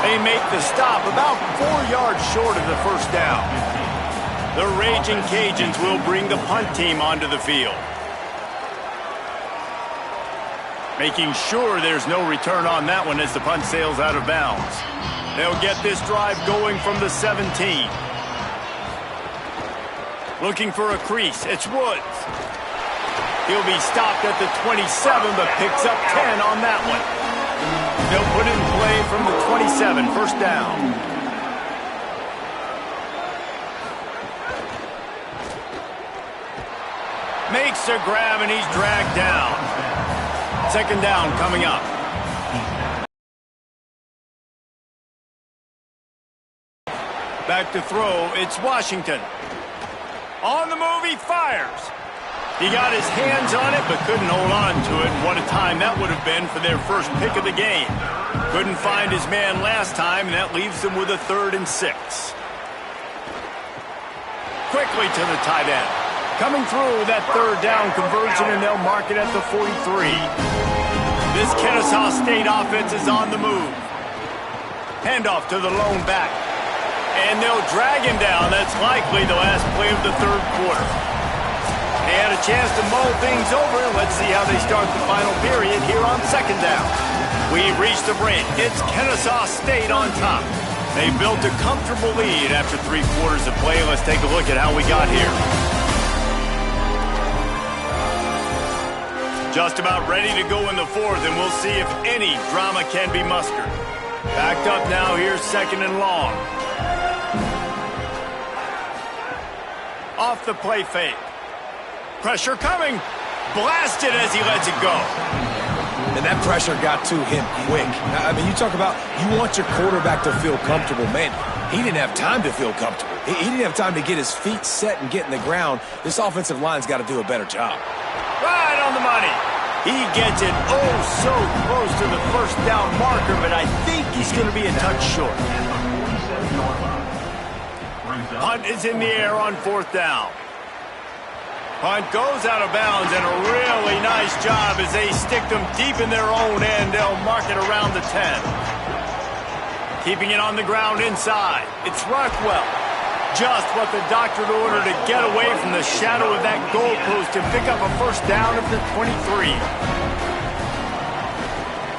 They make the stop about 4 yards short of the first down. The Raging Cajuns will bring the punt team onto the field. Making sure there's no return on that one as the punt sails out of bounds. They'll get this drive going from the 17. Looking for a crease. It's Woods. He'll be stopped at the 27, but picks up 10 on that one. They'll put it in play from the 27, first down. Makes a grab, and he's dragged down. 2nd down coming up. Back to throw, it's Washington. On the move, he fires. He got his hands on it, but couldn't hold on to it. What a time that would have been for their first pick of the game. Couldn't find his man last time, and that leaves them with a 3rd and 6. Quickly to the tight end. Coming through that 3rd down conversion, and they'll mark it at the 43. This Kennesaw State offense is on the move. Handoff to the lone back. And they'll drag him down. That's likely the last play of the 3rd quarter. They had a chance to mull things over. Let's see how they start the final period here on 2nd down. We've reached the break. It's Kennesaw State on top. They built a comfortable lead after 3 quarters of play. Let's take a look at how we got here. Just about ready to go in the 4th, and we'll see if any drama can be mustered. Backed up now, here's 2nd and long. Off the play fake. Pressure coming. Blasted as he lets it go. And that pressure got to him quick. I mean, you talk about you want your quarterback to feel comfortable. Man, he didn't have time to feel comfortable. He didn't have time to get his feet set and get in the ground. This offensive line's got to do a better job. Right on the money. He gets it oh so close to the first down marker, but I think he's going to be a touch short. Punt is in the air on 4th down. Punt goes out of bounds, and a really nice job as they stick them deep in their own end. They'll mark it around the 10. Keeping it on the ground inside. It's Rockwell. Just what the doctor ordered to get away from the shadow of that goalpost and pick up a first down at the 23.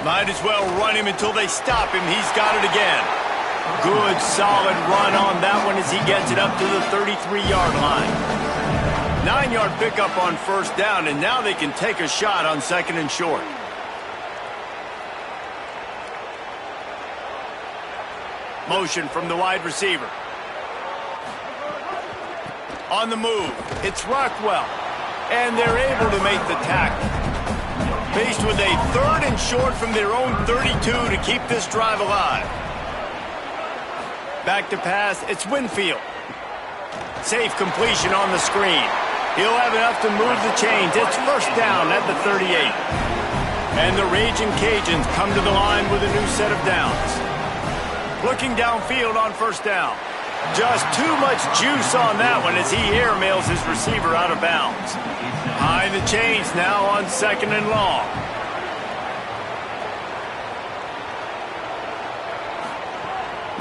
Might as well run him until they stop him. He's got it again. Good, solid run on that one as he gets it up to the 33-yard line. 9-yard pickup on first down, and now they can take a shot on 2nd and short. Motion from the wide receiver. On the move, it's Rockwell, and they're able to make the tackle. Faced with a 3rd and short from their own 32 to keep this drive alive. Back to pass, it's Winfield. Safe completion on the screen. He'll have enough to move the chains. It's first down at the 38. And the Raging Cajuns come to the line with a new set of downs. Looking downfield on first down. Just too much juice on that one as he airmails his receiver out of bounds. Behind the chains now on 2nd and long.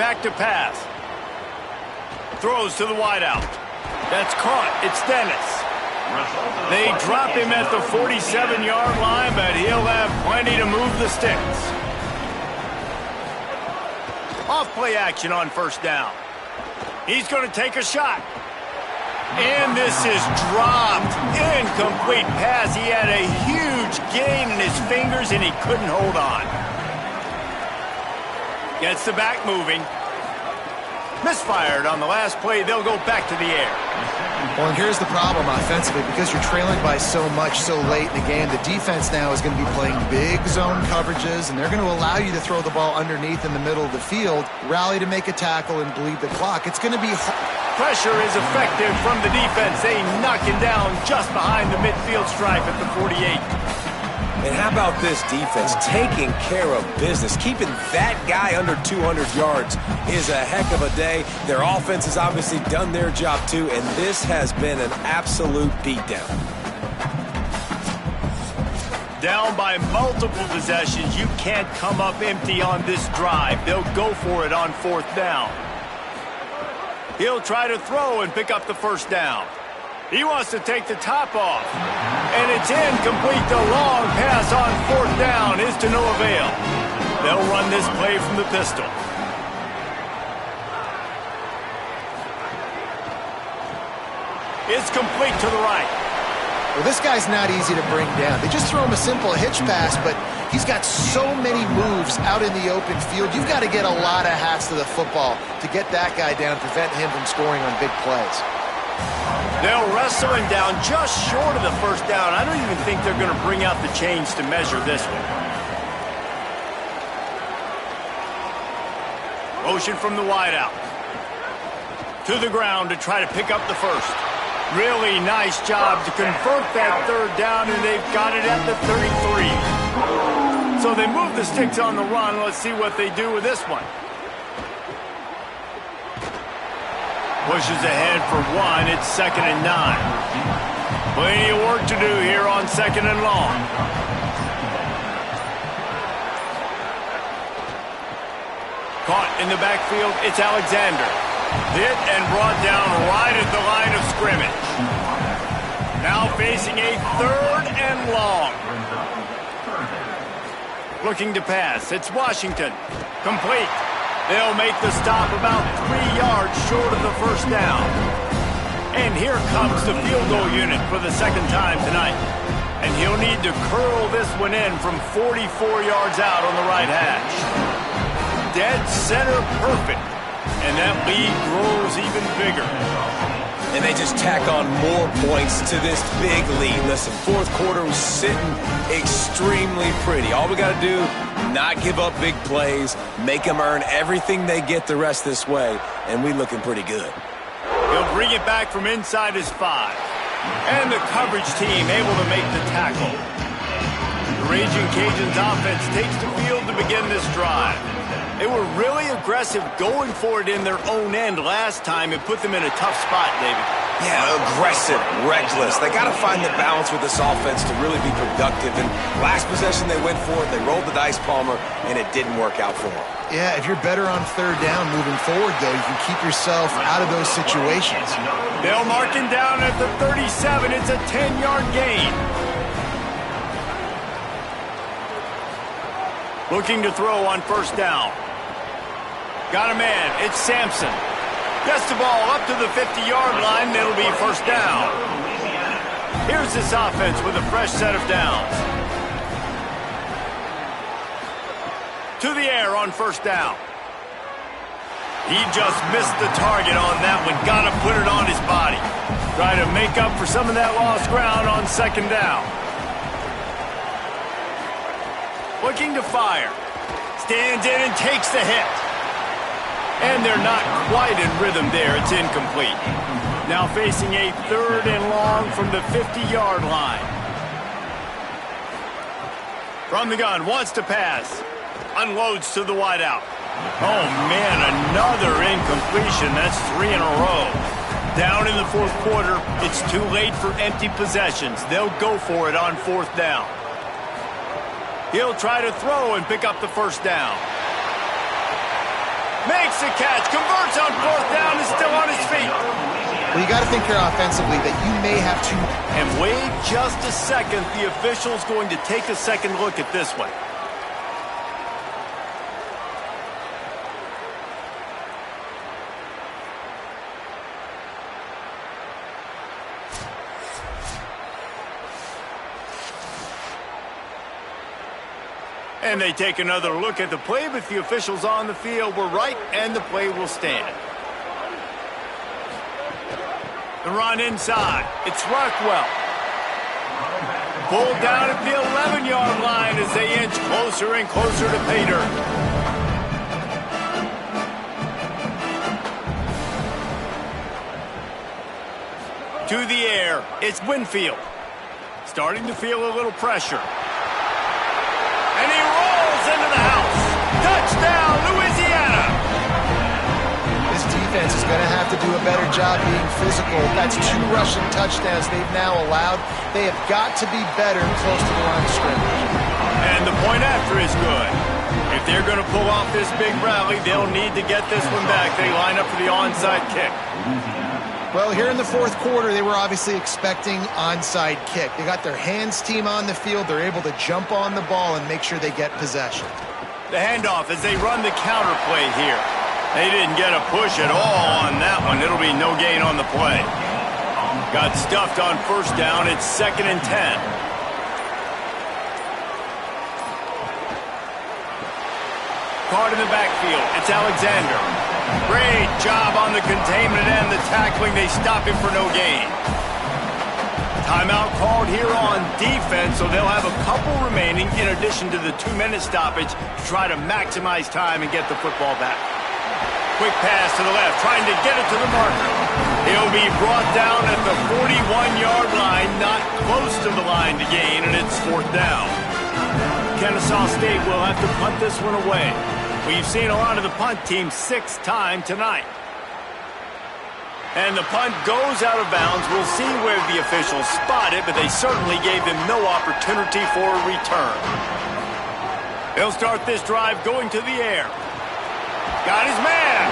Back to pass. Throws to the wideout. That's caught. It's Dennis. They drop him at the 47-yard line, but he'll have plenty to move the sticks. Off play action on first down. He's going to take a shot. And this is dropped. Incomplete pass. He had a huge gain in his fingers, and he couldn't hold on. Gets the back moving. Misfired on the last play. They'll go back to the air. Well, and here's the problem offensively. Because you're trailing by so much so late in the game, the defense now is going to be playing big zone coverages, and they're going to allow you to throw the ball underneath in the middle of the field, rally to make a tackle, and bleed the clock. It's going to be pressure is effective from the defense. They knock him down just behind the midfield stripe at the 48. And how about this defense taking care of business? Keeping that guy under 200 yards is a heck of a day. Their offense has obviously done their job too, and this has been an absolute beatdown. Down by multiple possessions. You can't come up empty on this drive. They'll go for it on 4th down. He'll try to throw and pick up the first down. He wants to take the top off. And it's incomplete. The long pass on 4th down is to no avail. They'll run this play from the pistol. It's complete to the right. Well, this guy's not easy to bring down. They just throw him a simple hitch pass, but he's got so many moves out in the open field. You've got to get a lot of hats to the football to get that guy down, prevent him from scoring on big plays. They'll wrestle him down just short of the first down. I don't even think they're going to bring out the chains to measure this one. Motion from the wideout. To the ground to try to pick up the first. Really nice job to convert that 3rd down, and they've got it at the 33. So they move the sticks on the run. Let's see what they do with this one. Pushes ahead for 1. It's 2nd and 9. Plenty of work to do here on 2nd and long. Caught in the backfield. It's Alexander. Hit and brought down right at the line of scrimmage. Now facing a 3rd and long. Looking to pass. It's Washington. Complete. They'll make the stop about 3 yards short of the first down. And here comes the field goal unit for the 2nd time tonight. And he'll need to curl this one in from 44 yards out on the right hash. Dead center perfect. And that lead grows even bigger. And they just tack on more points to this big lead. Listen, 4th quarter was sitting extremely pretty. All we got to do, not give up big plays, make them earn everything they get the rest this way, and we looking pretty good. He'll bring it back from inside his 5. And the coverage team able to make the tackle. Raging Cajuns offense takes the field to begin this drive. They were really aggressive going for it in their own end last time. It put them in a tough spot, David. Yeah, aggressive, reckless. They got to find the balance with this offense to really be productive. And last possession they went for it, they rolled the dice, Palmer, and it didn't work out for them. Yeah, if you're better on third down moving forward, though, you can keep yourself out of those situations. They'll mark him down at the 37. It's a 10-yard gain. Looking to throw on first down. Got a man. It's Sampson. Gets the ball up to the 50-yard line. It'll be first down. Here's this offense with a fresh set of downs. To the air on first down. He just missed the target on that one. Got to put it on his body. Try to make up for some of that lost ground on second down. Looking to fire. Stands in and takes the hit. And they're not quite in rhythm there. It's incomplete. Now facing a third and long from the 50-yard line. From the gun, wants to pass. Unloads to the wideout. Oh, man, another incompletion. That's 3 in a row. Down in the fourth quarter, it's too late for empty possessions. They'll go for it on fourth down. He'll try to throw and pick up the first down. Makes the catch, converts on fourth down, is still on his feet. Well, you got to think here offensively that you may have to... And wait just a second. The official's going to take a second look at this one. And they take another look at the play, but the officials on the field were right, and the play will stand. The run inside. It's Rockwell. Pulled down at the 11-yard line as they inch closer and closer to pay dirt. To the air, it's Winfield. Starting to feel a little pressure. And he rolls into the house. Touchdown, Louisiana. This defense is going to have to do a better job being physical. That's 2 rushing touchdowns they've now allowed. They have got to be better close to the line of scrimmage. And the point after is good. If they're going to pull off this big rally, they'll need to get this one back. They line up for the onside kick. Well, here in the fourth quarter, they were obviously expecting onside kick. They got their hands team on the field. They're able to jump on the ball and make sure they get possession. The handoff as they run the counter play here. They didn't get a push at all on that one. It'll be no gain on the play. Got stuffed on first down. It's 2nd and 10. Caught in the backfield. It's Alexander. Great job on the containment and the tackling. They stop him for no gain. Timeout called here on defense, so they'll have a couple remaining in addition to the 2-minute stoppage to try to maximize time and get the football back. Quick pass to the left, trying to get it to the marker. He'll be brought down at the 41-yard line, not close to the line to gain, and it's 4th down. Kennesaw State will have to punt this one away. We've seen a lot of the punt team 6 times tonight. And the punt goes out of bounds. We'll see where the officials spot it, but they certainly gave him no opportunity for a return. They'll start this drive going to the air. Got his man.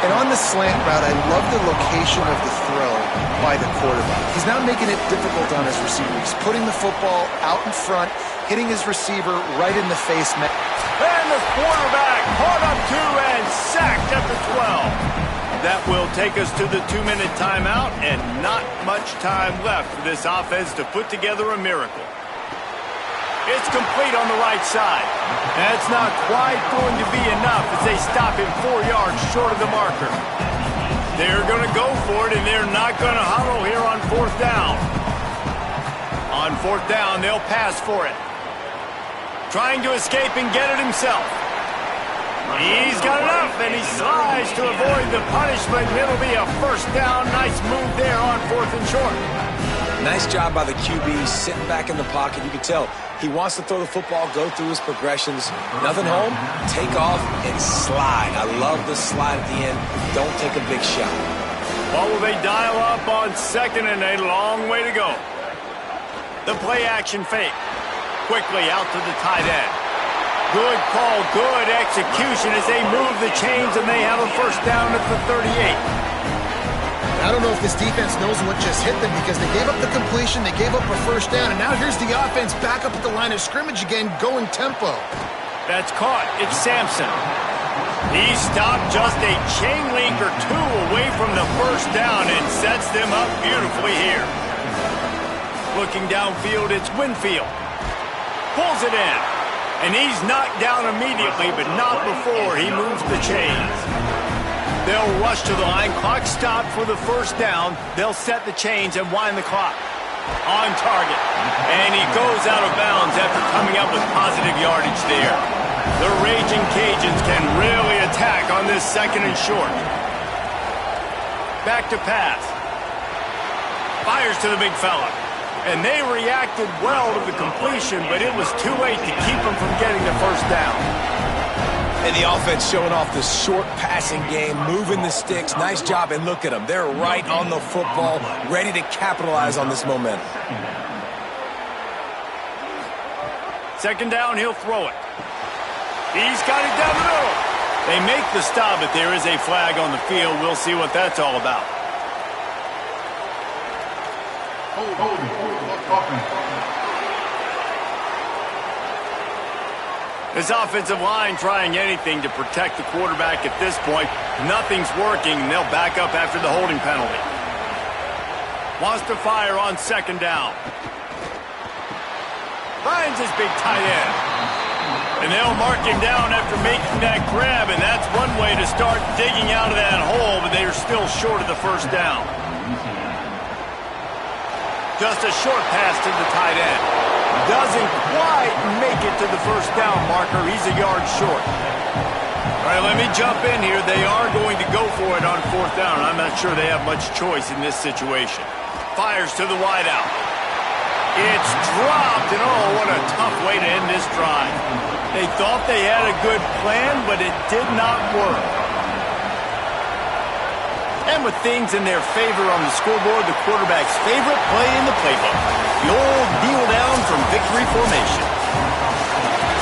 And on the slant route, I love the location of the throw by the quarterback. He's not making it difficult on his receiver. He's putting the football out in front, hitting his receiver right in the face. And the quarterback caught up to and sacked at the 12. That will take us to the 2-minute timeout, and not much time left for this offense to put together a miracle. It's complete on the right side. That's not quite going to be enough as they stop him 4 yards short of the marker. They're going to go for it, and they're not going to huddle here on 4th down. On 4th down, they'll pass for it. Trying to escape and get it himself. He's got enough, and he slides to avoid the punishment. It'll be a 1st down. Nice move there on 4th and short. Nice job by the QB sitting back in the pocket. You can tell he wants to throw the football, go through his progressions. Nothing home, take off, and slide. I love the slide at the end. Don't take a big shot. What will they dial up on second and a long way to go? The play action fake. Quickly out to the tight end. Good call, good execution as they move the chains and they have a first down at the 38. I don't know if this defense knows what just hit them because they gave up the completion, they gave up a first down, and now here's the offense back up at the line of scrimmage again, going tempo. That's caught. It's Sampson. He stopped just a chain link or two away from the first down and sets them up beautifully here. Looking downfield, it's Winfield. Pulls it in. And he's knocked down immediately, but not before he moves the chains. They'll rush to the line. Clock stopped for the first down. They'll set the chains and wind the clock. On target. And he goes out of bounds after coming up with positive yardage there. The Raging Cajuns can really attack on this second and short. Back to pass. Fires to the big fella. And they reacted well to the completion, but it was too late to keep them from getting the first down. And the offense showing off the short passing game, moving the sticks. Nice job, and look at them. They're right on the football, ready to capitalize on this momentum. Second down, he'll throw it. He's got it down the middle. They make the stop, but there is a flag on the field. We'll see what that's all about. This offensive line trying anything to protect the quarterback at this point. Nothing's working, and they'll back up after the holding penalty. Wants to fire on second down. Finds his big tight end. And they'll mark him down after making that grab, and that's one way to start digging out of that hole, but they are still short of the first down. Just a short pass to the tight end. Doesn't quite make it to the first down marker. He's a yard short. All right, let me jump in here. They are going to go for it on fourth down. I'm not sure they have much choice in this situation. Fires to the wideout. It's dropped, and oh, what a tough way to end this drive. They thought they had a good plan, but it did not work. And with things in their favor on the scoreboard, the quarterback's favorite play in the playbook. The old kneel down from victory formation.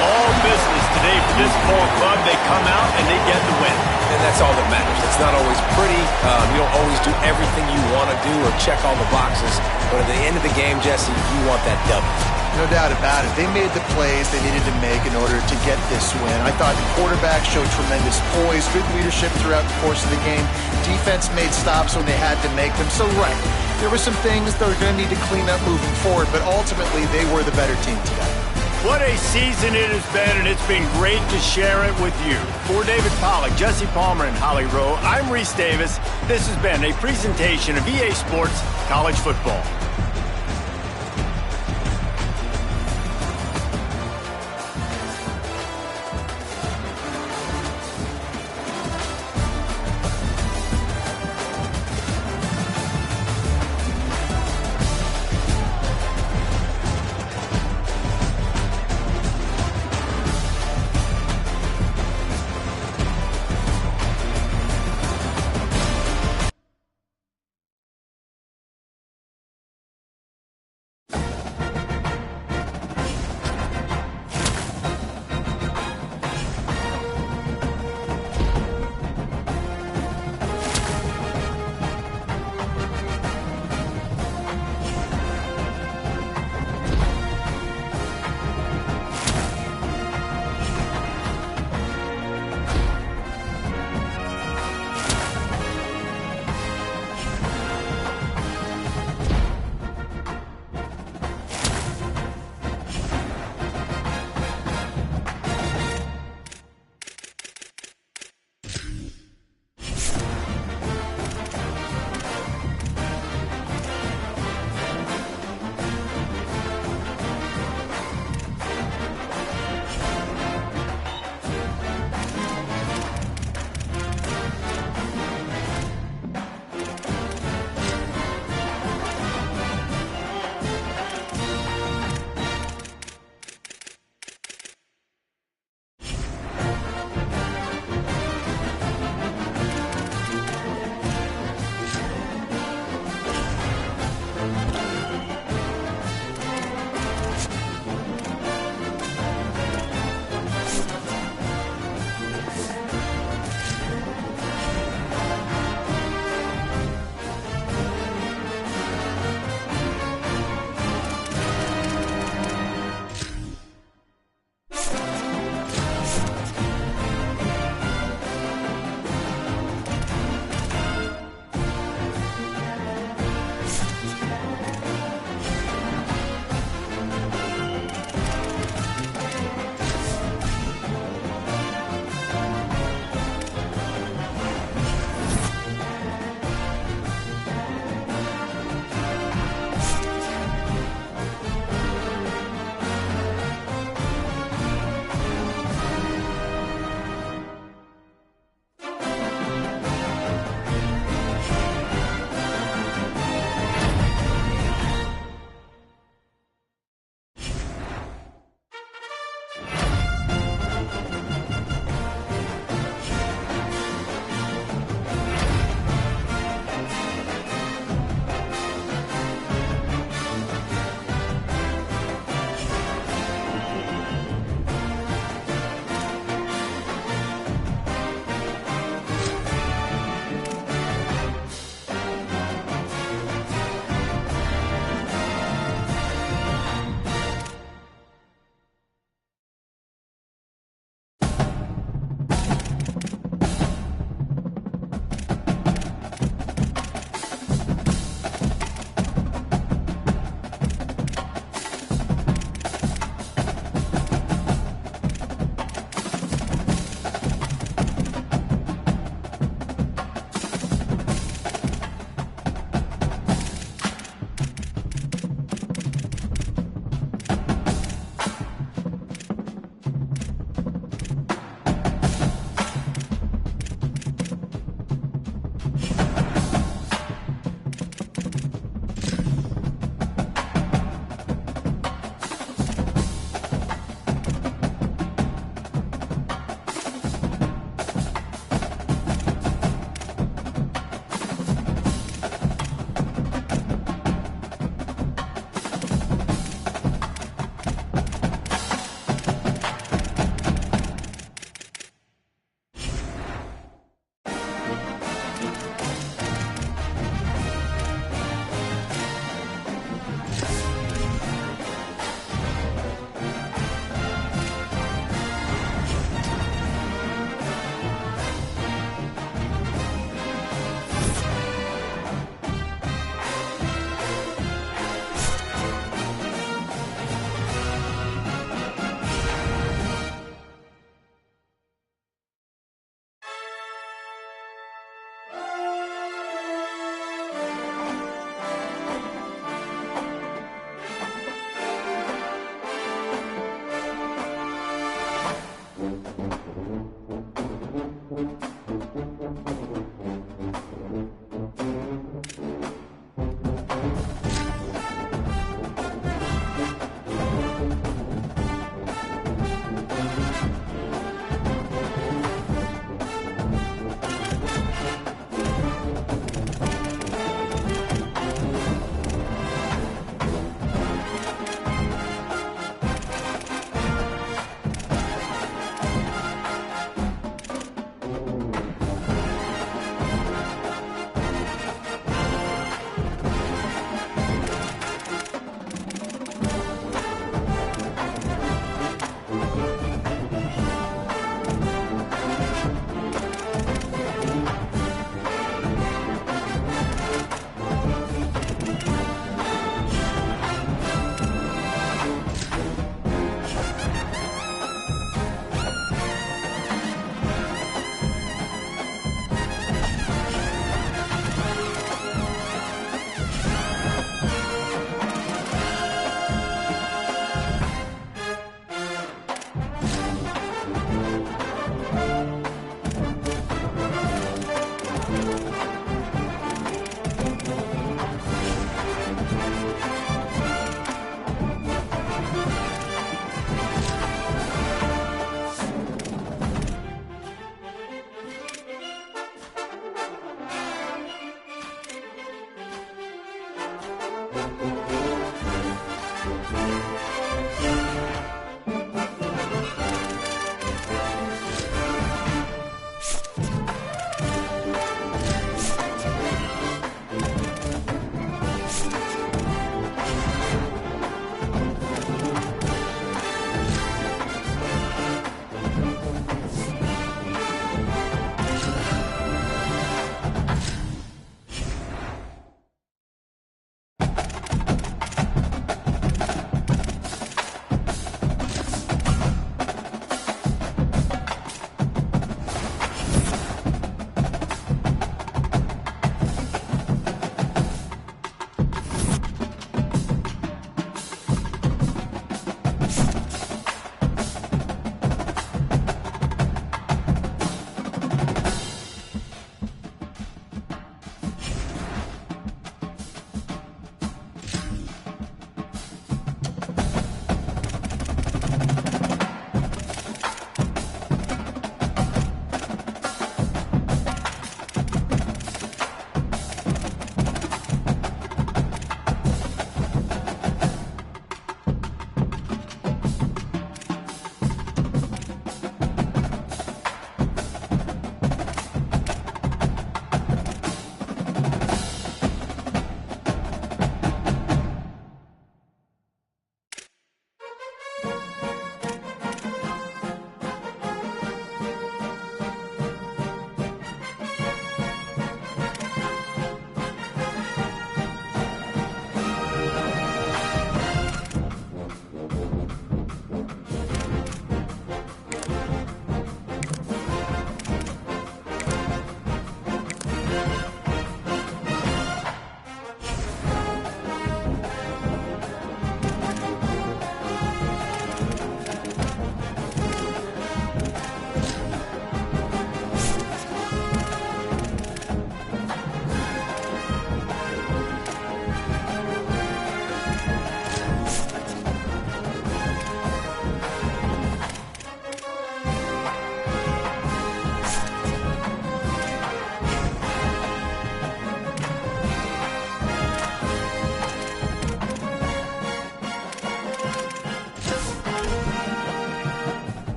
All business today for this ball club. They come out and they get the win. And that's all that matters. It's not always pretty. You don't always do everything you want to do or check all the boxes. But at the end of the game, Jesse, you want that W. No doubt about it. They made the plays they needed to make in order to get this win. I thought the quarterback showed tremendous poise, good leadership throughout the course of the game. Defense made stops when they had to make them. So, right, there were some things they were going to need to clean up moving forward, but ultimately they were the better team today. What a season it has been, and it's been great to share it with you. For David Pollack, Jesse Palmer, and Holly Rowe, I'm Reese Davis. This has been a presentation of EA Sports College Football.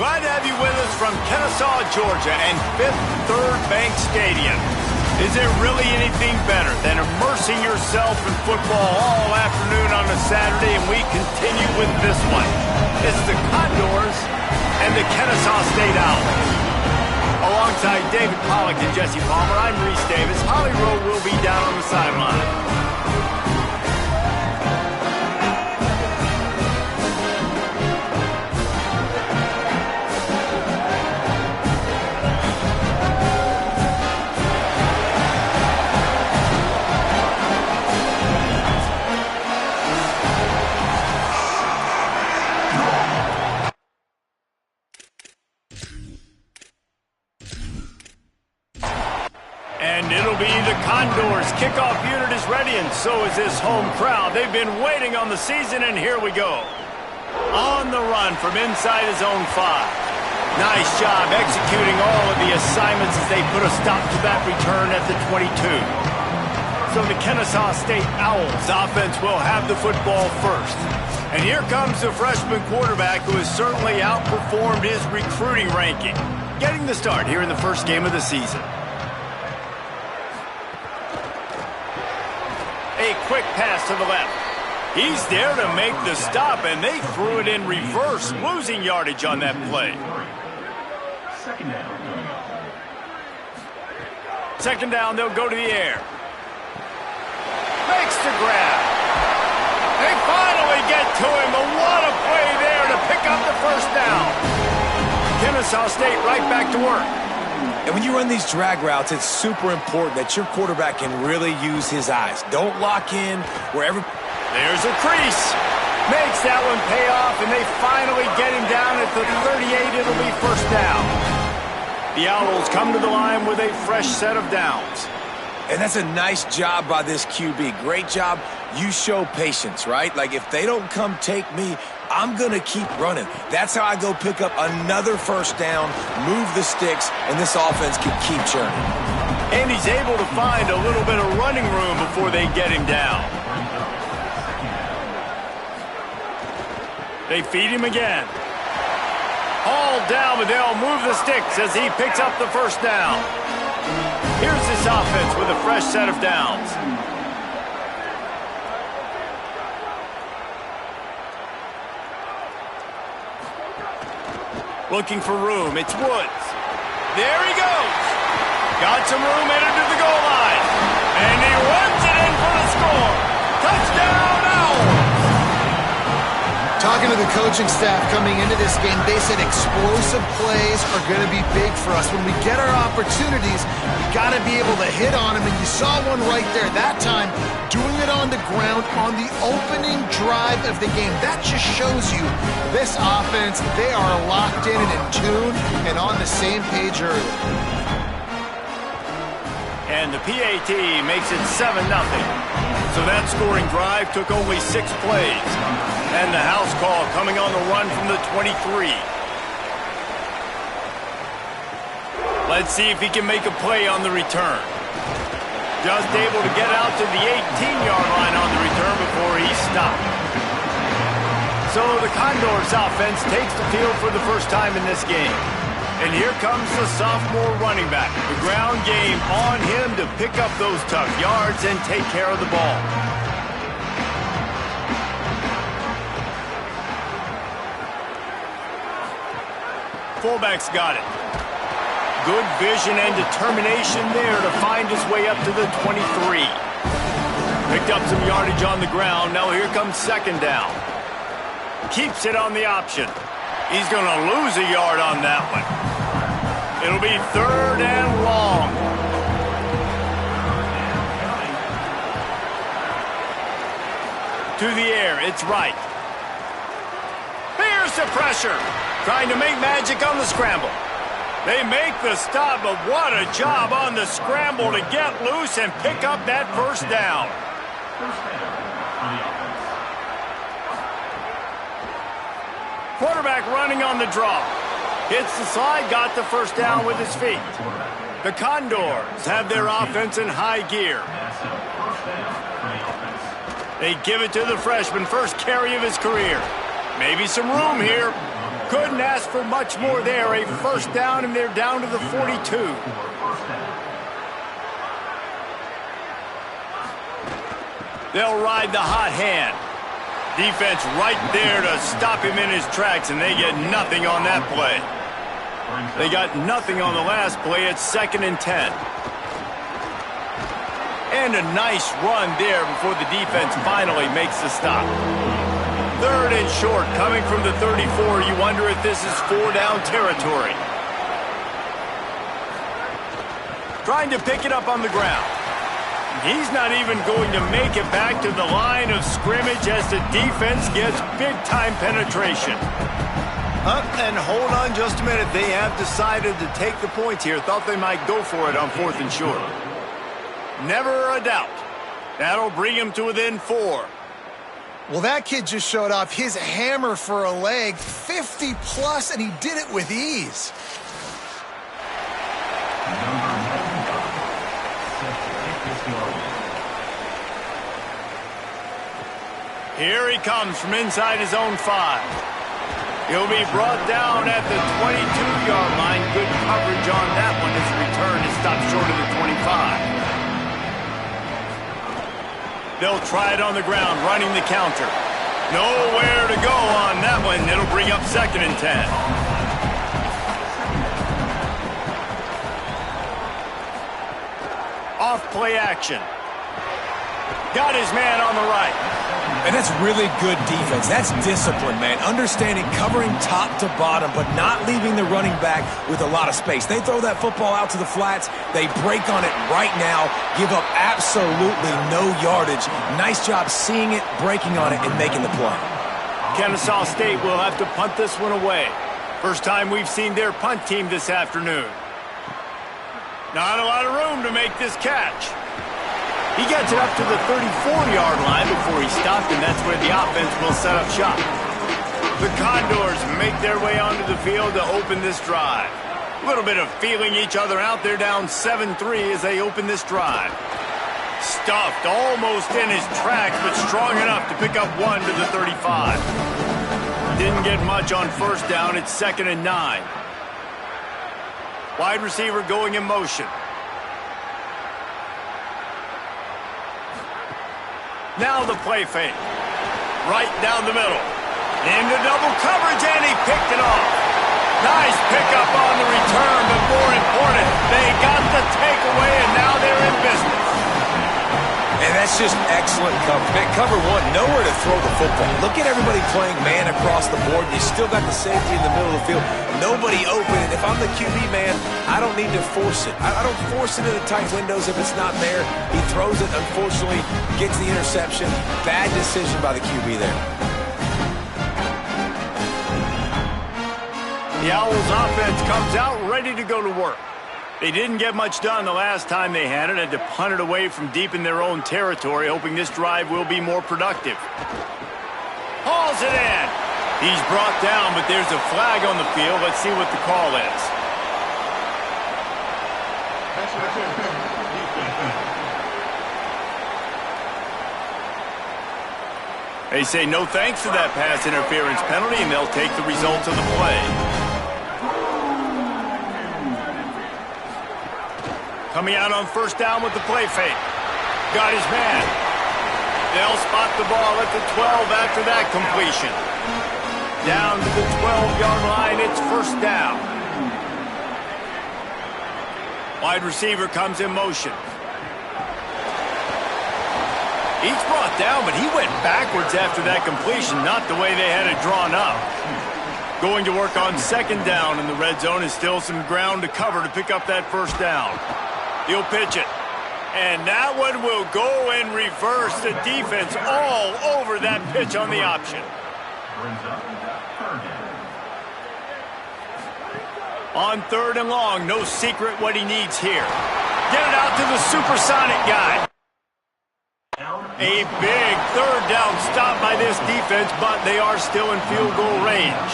Glad to have you with us from Kennesaw, Georgia, and Fifth Third Bank Stadium. Is there really anything better than immersing yourself in football all afternoon on a Saturday, and we continue with this one? It's the Condors and the Kennesaw State Owls. Alongside David Pollack and Jesse Palmer, I'm Reese Davis. Holly Rowe will be down on the sideline. Condors kickoff unit is ready, and so is this home crowd. They've been waiting on the season, and here we go. On the run from inside his own 5. Nice job executing all of the assignments as they put a stop to that return at the 22. So the Kennesaw State Owls offense will have the football first. And here comes the freshman quarterback who has certainly outperformed his recruiting ranking, getting the start here in the first game of the season. A quick pass to the left. He's there to make the stop, and they threw it in reverse, losing yardage on that play. Second down, they'll go to the air. Makes the grab. They finally get to him, but what a play there to pick up the first down. Kennesaw State right back to work. And when you run these drag routes, it's super important that your quarterback can really use his eyes. Don't lock in wherever. There's a crease. Makes that one pay off, and they finally get him down at the 38. It'll be first down. The Owls come to the line with a fresh set of downs. And that's a nice job by this QB. Great job. You show patience, right? Like, if they don't come take me, I'm going to keep running. That's how I go pick up another first down, move the sticks, and this offense can keep churning. And he's able to find a little bit of running room before they get him down. They feed him again. Hauled down, but they'll move the sticks as he picks up the first down. Here's this offense with a fresh set of downs. Looking for room. It's Woods. There he goes. Got some room headed to the goal line. And he runs it in for the score. Touchdown, Owls. Talking to the coaching staff coming into this game, they said explosive plays are going to be big for us. When we get our opportunities, we got to be able to hit on them. And you saw one right there that time, doing it on the ground on the opening drive of the game. That just shows you this offense, they are locked in and in tune and on the same page early. And the PAT makes it 7-0. So that scoring drive took only 6 plays. And the house call coming on the run from the 23. Let's see if he can make a play on the return. Just able to get out to the 18-yard line on the return before he stopped. So the Condors offense takes the field for the first time in this game. And here comes the sophomore running back. The ground game on him to pick up those tough yards and take care of the ball. Fullback's got it. Good vision and determination there to find his way up to the 23. Picked up some yardage on the ground. Now here comes second down. Keeps it on the option. He's going to lose a yard on that one. It'll be third and long. To the air, it's right. Here's the pressure. Trying to make magic on the scramble. They make the stop, but what a job on the scramble to get loose and pick up that first down. Quarterback running on the draw. Hits the slide, got the first down with his feet. The Condors have their offense in high gear. They give it to the freshman, first carry of his career. Maybe some room here. Couldn't ask for much more there. A first down, and they're down to the 42. They'll ride the hot hand. Defense right there to stop him in his tracks, and they get nothing on that play. They got nothing on the last play. It's 2nd and 10. And a nice run there before the defense finally makes the stop. 3rd and short, coming from the 34. You wonder if this is 4-down territory. Trying to pick it up on the ground. He's not even going to make it back to the line of scrimmage as the defense gets big-time penetration. And hold on just a minute. They have decided to take the points here. Thought they might go for it on 4th and short. Never a doubt. That'll bring him to within 4. Well, that kid just showed off his hammer for a leg, 50+, and he did it with ease. Here he comes from inside his own 5. He'll be brought down at the 22-yard line. Good coverage on that one. His return is stopped short of the 25. They'll try it on the ground, running the counter. Nowhere to go on that one. It'll bring up 2nd and 10. Off play action. Got his man on the right. And that's really good defense. That's discipline, man. Understanding, covering top to bottom, but not leaving the running back with a lot of space. They throw that football out to the flats. They break on it right now, give up absolutely no yardage. Nice job seeing it, breaking on it, and making the play. Carousel State will have to punt this one away. First time we've seen their punt team this afternoon. Not a lot of room to make this catch. He gets it up to the 34-yard line before he stopped, and that's where the offense will set up shop. The Condors make their way onto the field to open this drive. A little bit of feeling each other out. They're down 7-3 as they open this drive. Stuffed almost in his tracks, but strong enough to pick up 1 to the 35. Didn't get much on first down. It's 2nd and 9. Wide receiver going in motion. Now the play fake. Right down the middle. Into double coverage, and he picked it off. Nice pickup on the return, but more important, they got the takeaway, and now they're in business. And that's just excellent cover. Man, cover 1, nowhere to throw the football. Look at everybody playing man across the board. You still got the safety in the middle of the field. Nobody open. And if I'm the QB, man, I don't need to force it. I don't force it into tight windows if it's not there. He throws it, unfortunately, gets the interception. Bad decision by the QB there. The Owls offense comes out ready to go to work. They didn't get much done the last time they had to punt it away from deep in their own territory, hoping this drive will be more productive. Hauls it in. He's brought down, but there's a flag on the field. Let's see what the call is. They say no thanks to that pass interference penalty, and they'll take the results of the play. Coming out on first down with the play fake. Got his man. They'll spot the ball at the 12 after that completion. Down to the 12-yard line, it's first down. Wide receiver comes in motion. He's brought down, but he went backwards after that completion, not the way they had it drawn up. Going to work on 2nd down in the red zone, is still some ground to cover to pick up that first down. He'll pitch it. And that one will go in reverse. The defense all over that pitch on the option. On 3rd and long, no secret what he needs here. Get it out to the supersonic guy. A big 3rd down stop by this defense, but they are still in field goal range.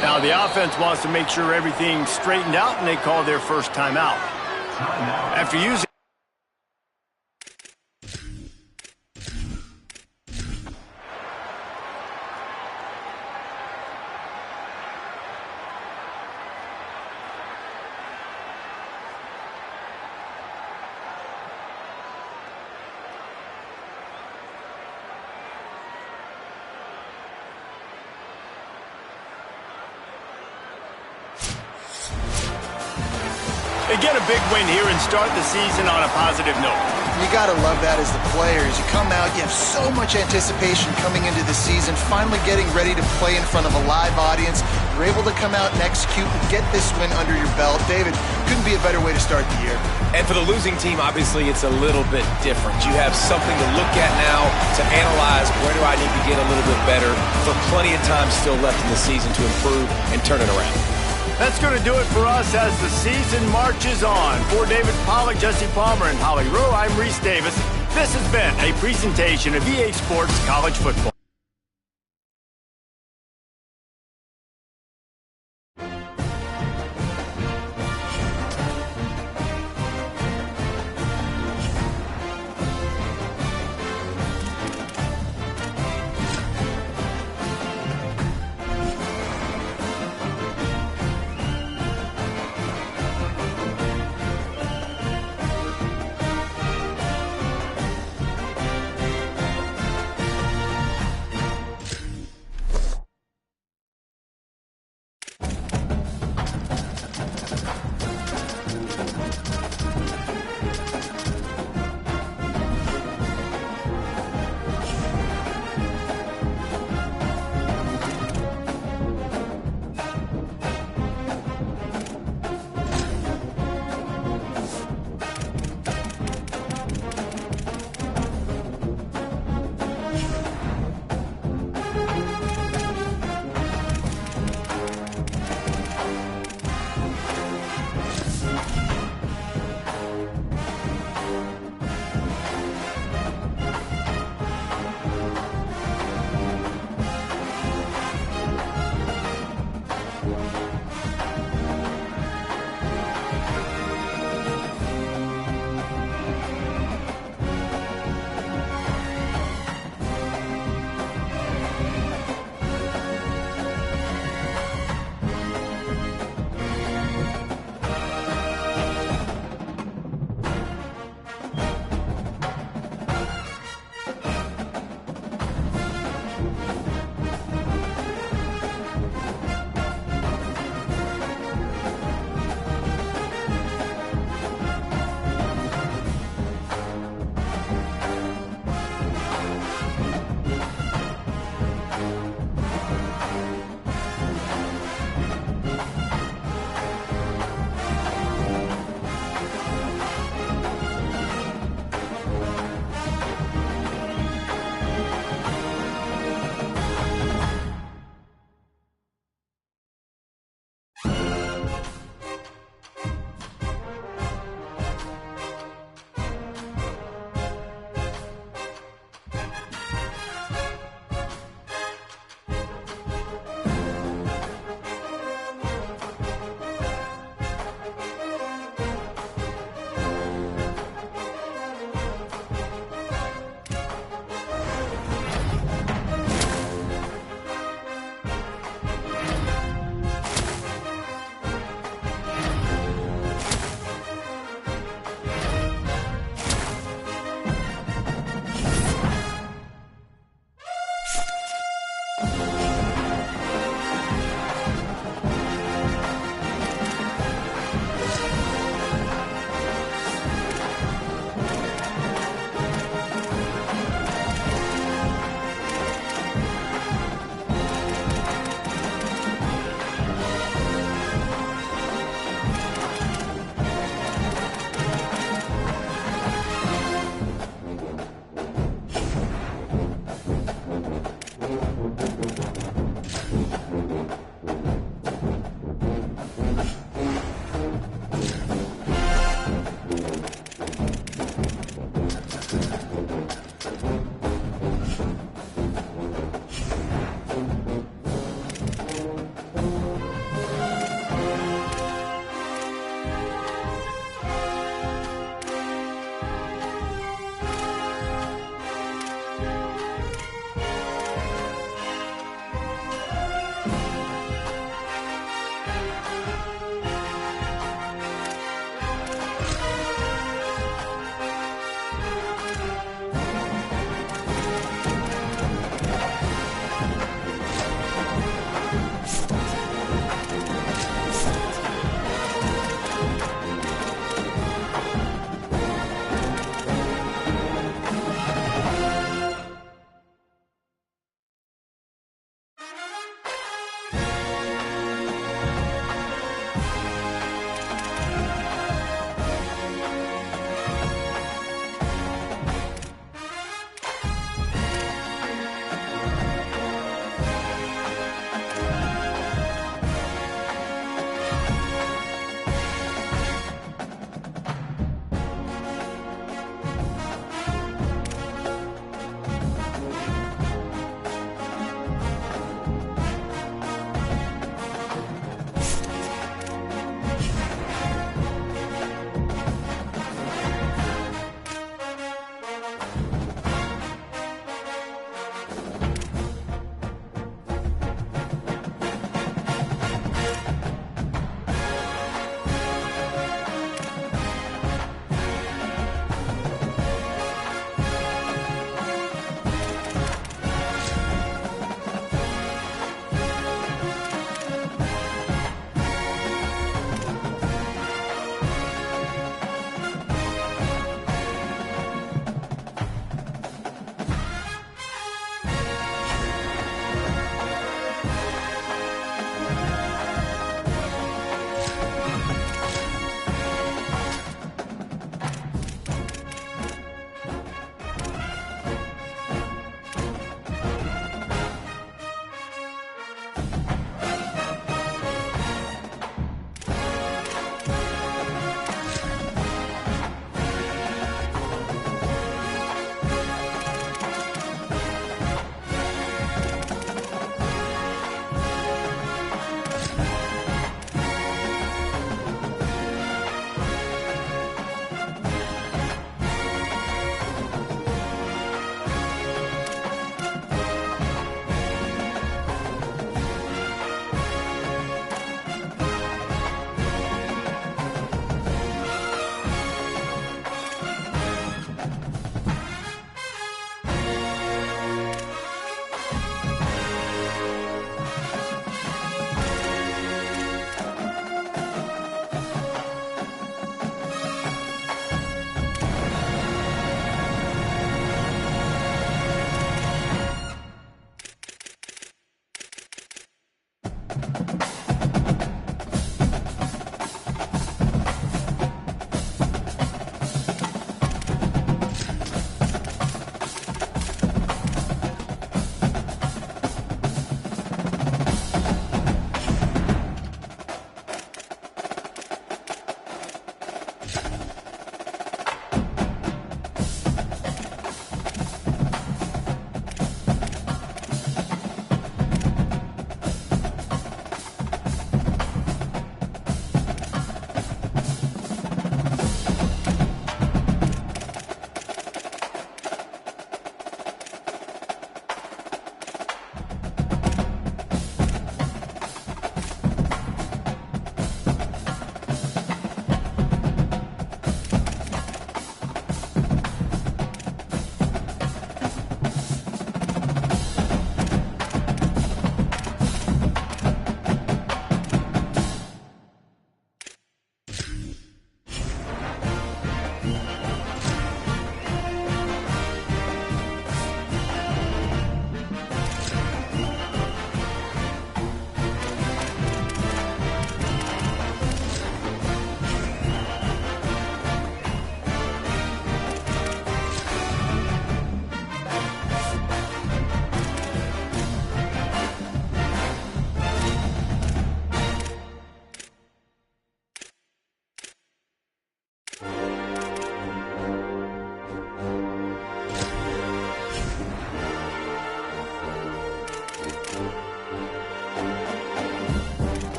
Now the offense wants to make sure everything's straightened out, and they call their first timeout. After using They get a big win here and start the season on a positive note. You got to love that as the players. You come out, you have so much anticipation coming into the season, finally getting ready to play in front of a live audience. You're able to come out and execute and get this win under your belt. David, couldn't be a better way to start the year. And for the losing team, obviously, it's a little bit different. You have something to look at now to analyze where do I need to get a little bit better, for plenty of time still left in the season to improve and turn it around. That's going to do it for us as the season marches on. For David Pollack, Jesse Palmer, and Holly Rowe, I'm Reese Davis. This has been a presentation of EA Sports College Football.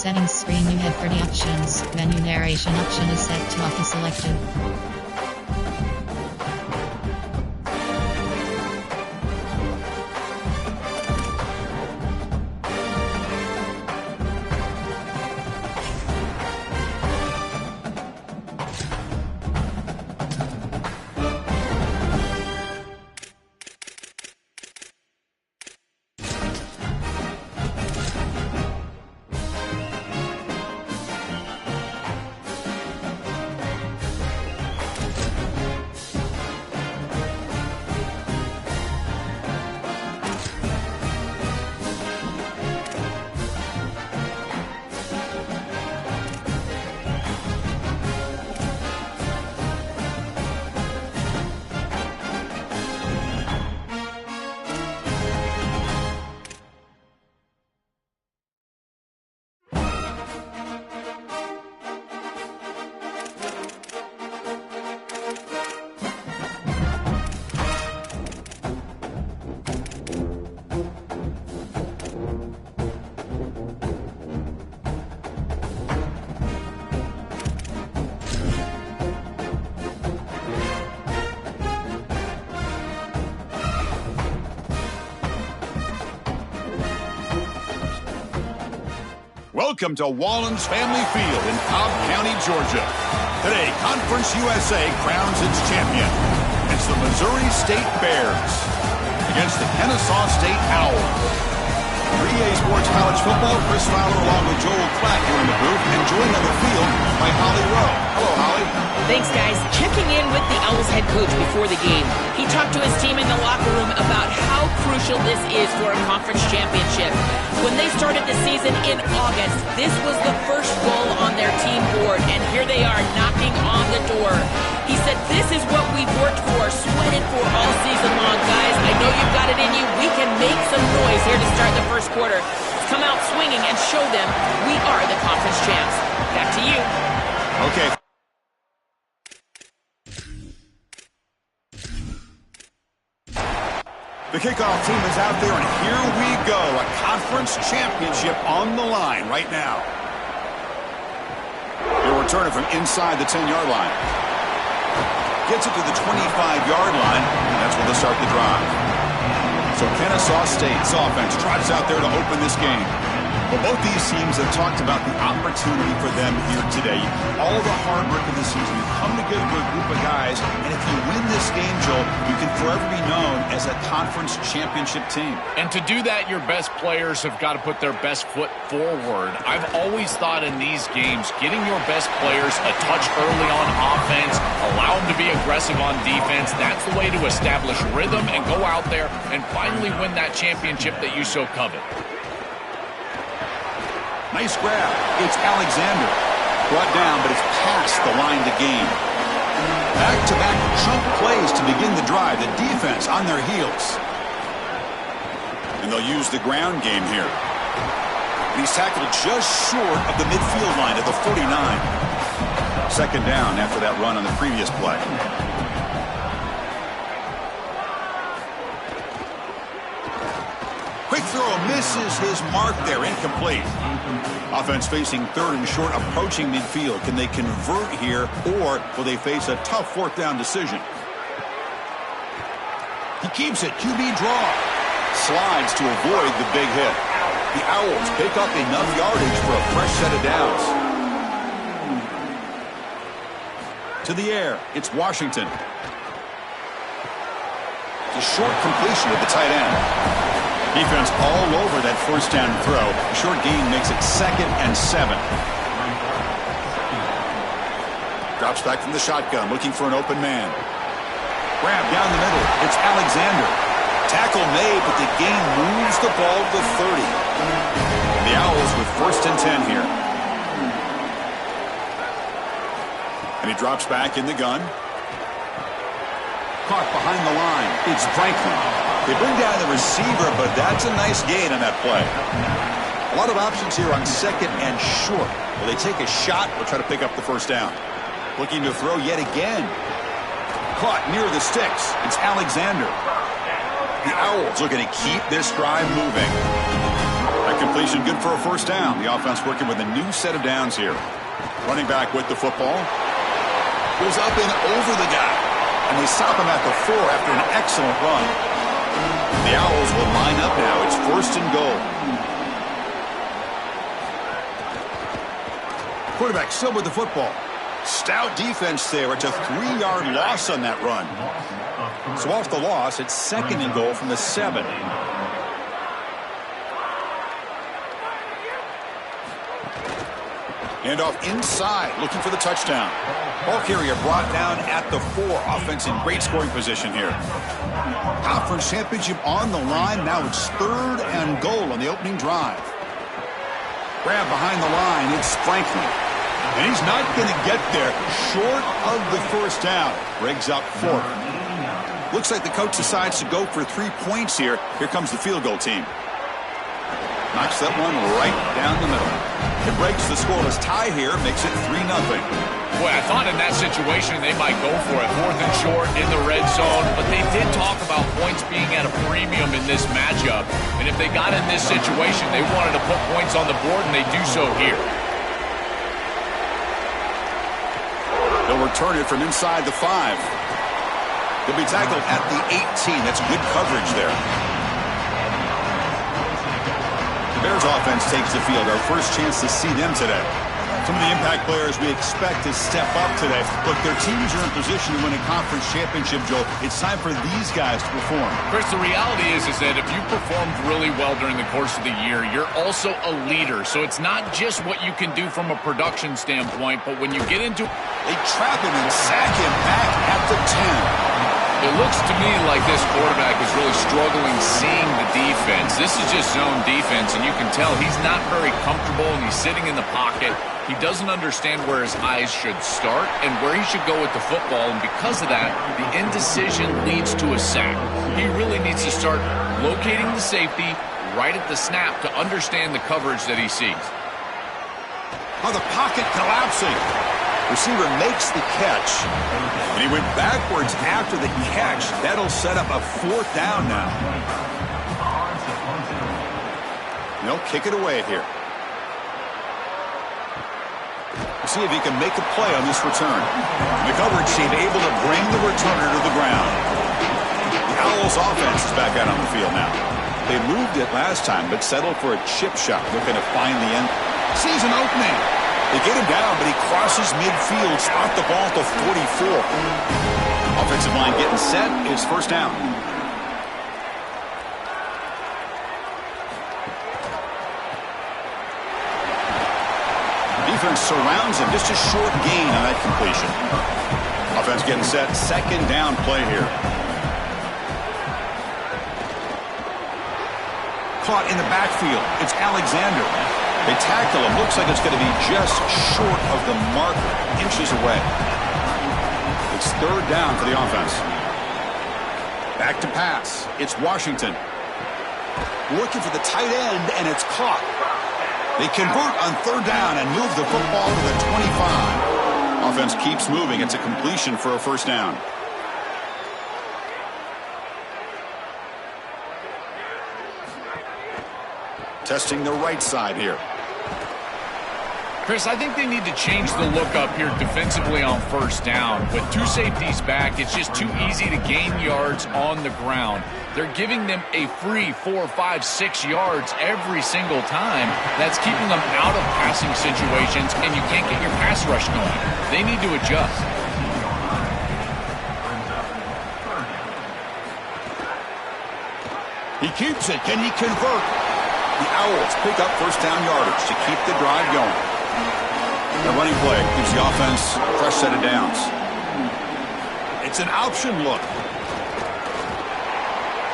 settings screen you have 30 options. Menu narration option is set to auto selected. Welcome to Wallens Family Field in Cobb County, Georgia. Today, Conference USA crowns its champion. It's the Missouri State Bears against the Kennesaw State Owls. For EA Sports College Football, Chris Fowler along with Joel Klatt here in the booth, and joined on the field by Holly Rowe. Hello, Holly. Thanks, guys. Checking in with the Owls head coach before the game. He talked to his team in the locker room about how crucial this is for a conference championship. When they started the season in August, this was the first goal on their team board, and here they are knocking on the door. He said, this is what we've worked for, sweated for all season long, guys. I know you've got it in you. We can make some noise here to start the first quarter. Let's come out swinging and show them we are the conference champs. Back to you. Okay. The kickoff team is out there, and here we go. A conference championship on the line right now. He'll return it from inside the 10-yard line. Gets it to the 25-yard line, and that's where they'll start the drive. So Kennesaw State's offense trots out there to open this game. Well, both these teams have talked about the opportunity for them here today. All the hard work of the season, you come together with a group of guys, and if you win this game, Joel, you can forever be known as a conference championship team. And to do that, your best players have got to put their best foot forward. I've always thought in these games, getting your best players a touch early on offense, allow them to be aggressive on defense, that's the way to establish rhythm and go out there and finally win that championship that you so covet. Nice grab. It's Alexander. Brought down, but it's past the line to gain. Back-to-back chunk plays to begin the drive. The defense on their heels. And they'll use the ground game here. And he's tackled just short of the midfield line at the 49. Second down after that run on the previous play. Quick throw misses his mark there. Incomplete. Offense facing third and short, approaching midfield. Can they convert here, or will they face a tough fourth down decision? He keeps it. QB draw. Slides to avoid the big hit. The Owls pick up enough yardage for a fresh set of downs. To the air. It's Washington. It's a short completion with the tight end. Defense all over that first down throw. A short gain makes it 2nd and 7. Drops back from the shotgun, looking for an open man. Grab down the middle. It's Alexander. Tackle made, but the gain moves the ball to 30. The Owls with 1st and 10 here. And he drops back in the gun. Caught behind the line. It's Franklin. They bring down the receiver, but that's a nice gain on that play. A lot of options here on 2nd and short. Will they take a shot or try to pick up the first down? Looking to throw yet again. Caught near the sticks. It's Alexander. The Owls looking to keep this drive moving. Back completion good for a first down. The offense working with a new set of downs here. Running back with the football. Goes up and over the guy. And they stop him at the 4 after an excellent run. The Owls will line up now. It's 1st and goal. Quarterback still with the football. Stout defense there. It's a 3-yard loss on that run. So off the loss, it's 2nd and goal from the 7. And off inside, looking for the touchdown. Ball carrier brought down at the 4. Offense in great scoring position here. Conference championship on the line. Now it's 3rd and goal on the opening drive. Grab behind the line. It's Franklin. And he's not going to get there. Short of the first down. Briggs up 4. Looks like the coach decides to go for 3 points here. Here comes the field goal team. Knocks that one right down the middle. It breaks the scoreless tie here. Makes it 3-0. Boy, I thought in that situation they might go for it. 4th and short in the red zone. But they did talk about points being at a premium in this matchup. And if they got in this situation, they wanted to put points on the board, and they do so here. They'll return it from inside the 5. They'll be tackled at the 18. That's good coverage there. The Bears offense takes the field. Our first chance to see them today. Some of the impact players we expect to step up today. Look, their teams are in position to win a conference championship, Joel. It's time for these guys to perform. Chris, the reality is that if you performed really well during the course of the year, you're also a leader. So it's not just what you can do from a production standpoint, but when you get into... They trap him and sack him back at the 10. It looks to me like this quarterback is really struggling seeing the defense. This is just zone defense, and you can tell he's not very comfortable, and he's sitting in the pocket. He doesn't understand where his eyes should start and where he should go with the football, and because of that, the indecision leads to a sack. He really needs to start locating the safety right at the snap to understand the coverage that he sees. Oh, the pocket collapsing. Receiver makes the catch, and he went backwards after the catch. That'll set up a 4th down now. They'll kick it away here. See if he can make a play on this return. The coverage team able to bring the returner to the ground. The Owls offense is back out on the field now. They moved it last time, but settled for a chip shot. Looking to find the end. Sees an opening. They get him down, but he crosses midfield. Spot the ball to 44. Offensive line getting set. It's 1st down. Defense surrounds him. Just a short gain on that completion. Offense getting set. 2nd down play here. Caught in the backfield. It's Alexander. They tackle him. Looks like it's going to be just short of the marker. Inches away. It's 3rd down for the offense. Back to pass. It's Washington. Looking for the tight end, and it's caught. They convert on 3rd down and move the football to the 25. Offense keeps moving. It's a completion for a 1st down. Testing the right side here. Chris, I think they need to change the look up here defensively on 1st down. With 2 safeties back, it's just too easy to gain yards on the ground. They're giving them a free 4, 5, 6 yards every single time. That's keeping them out of passing situations, and you can't get your pass rush going. They need to adjust. He keeps it. Can he convert? The Owls pick up 1st down yardage to keep the drive going. The running play gives the offense a fresh set of downs. It's an option look.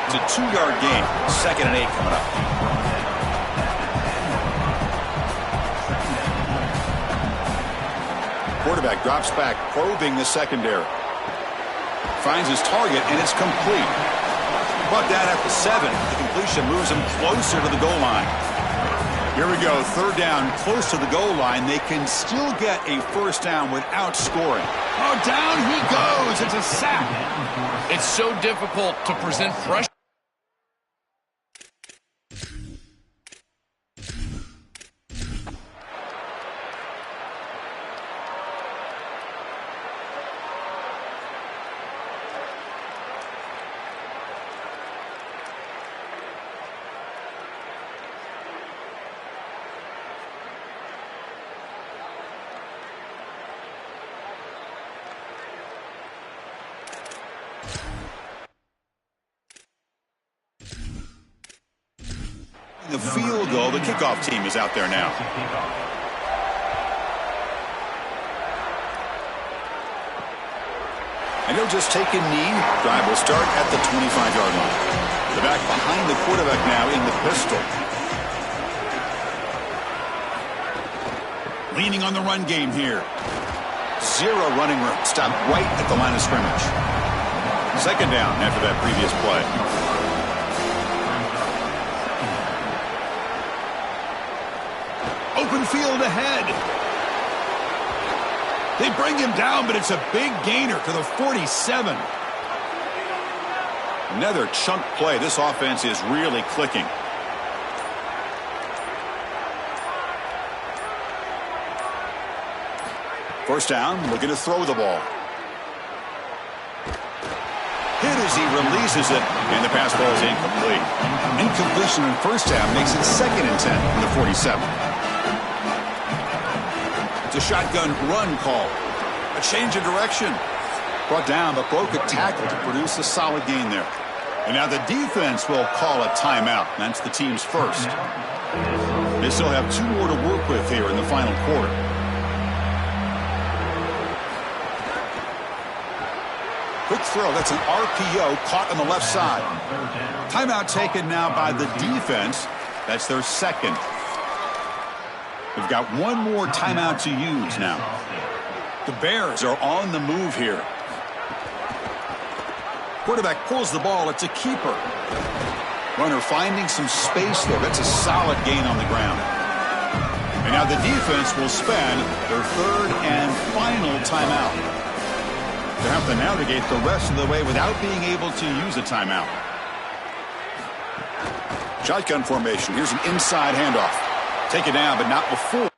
It's a 2-yard gain. 2nd and 8 coming up. Quarterback drops back, probing the secondary. Finds his target, and it's complete. Brought down at the 7. The completion moves him closer to the goal line. Here we go, 3rd down, close to the goal line. They can still get a 1st down without scoring. Oh, down he goes. It's a sack. It's so difficult to present pressure. The field goal, the kickoff team is out there now. And he'll just take a knee. Drive will start at the 25-yard line. The back behind the quarterback now in the pistol. Leaning on the run game here. Zero running room. Stop right at the line of scrimmage. Second down after that previous play. Open field ahead. They bring him down, but it's a big gainer to the 47. Another chunk play. This offense is really clicking. First down, looking to throw the ball. Hit as he releases it, and the pass ball is incomplete. Incompletion in first down makes it 2nd and 10 from the 47. It's a shotgun run call. A change of direction. Brought down, but broke a tackle to produce a solid gain there. And now the defense will call a timeout. That's the team's first. They still have 2 more to work with here in the final quarter. Quick throw. That's an RPO caught on the left side. Timeout taken now by the defense. That's their second. We've got one more timeout to use now. The Bears are on the move here. Quarterback pulls the ball. It's a keeper. Runner finding some space there. That's a solid gain on the ground. And now the defense will spend their third and final timeout. They have to navigate the rest of the way without being able to use a timeout. Shotgun formation. Here's an inside handoff. Take it down, but not before.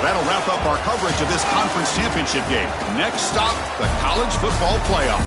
That'll wrap up our coverage of this conference championship game. Next stop, the college football playoff.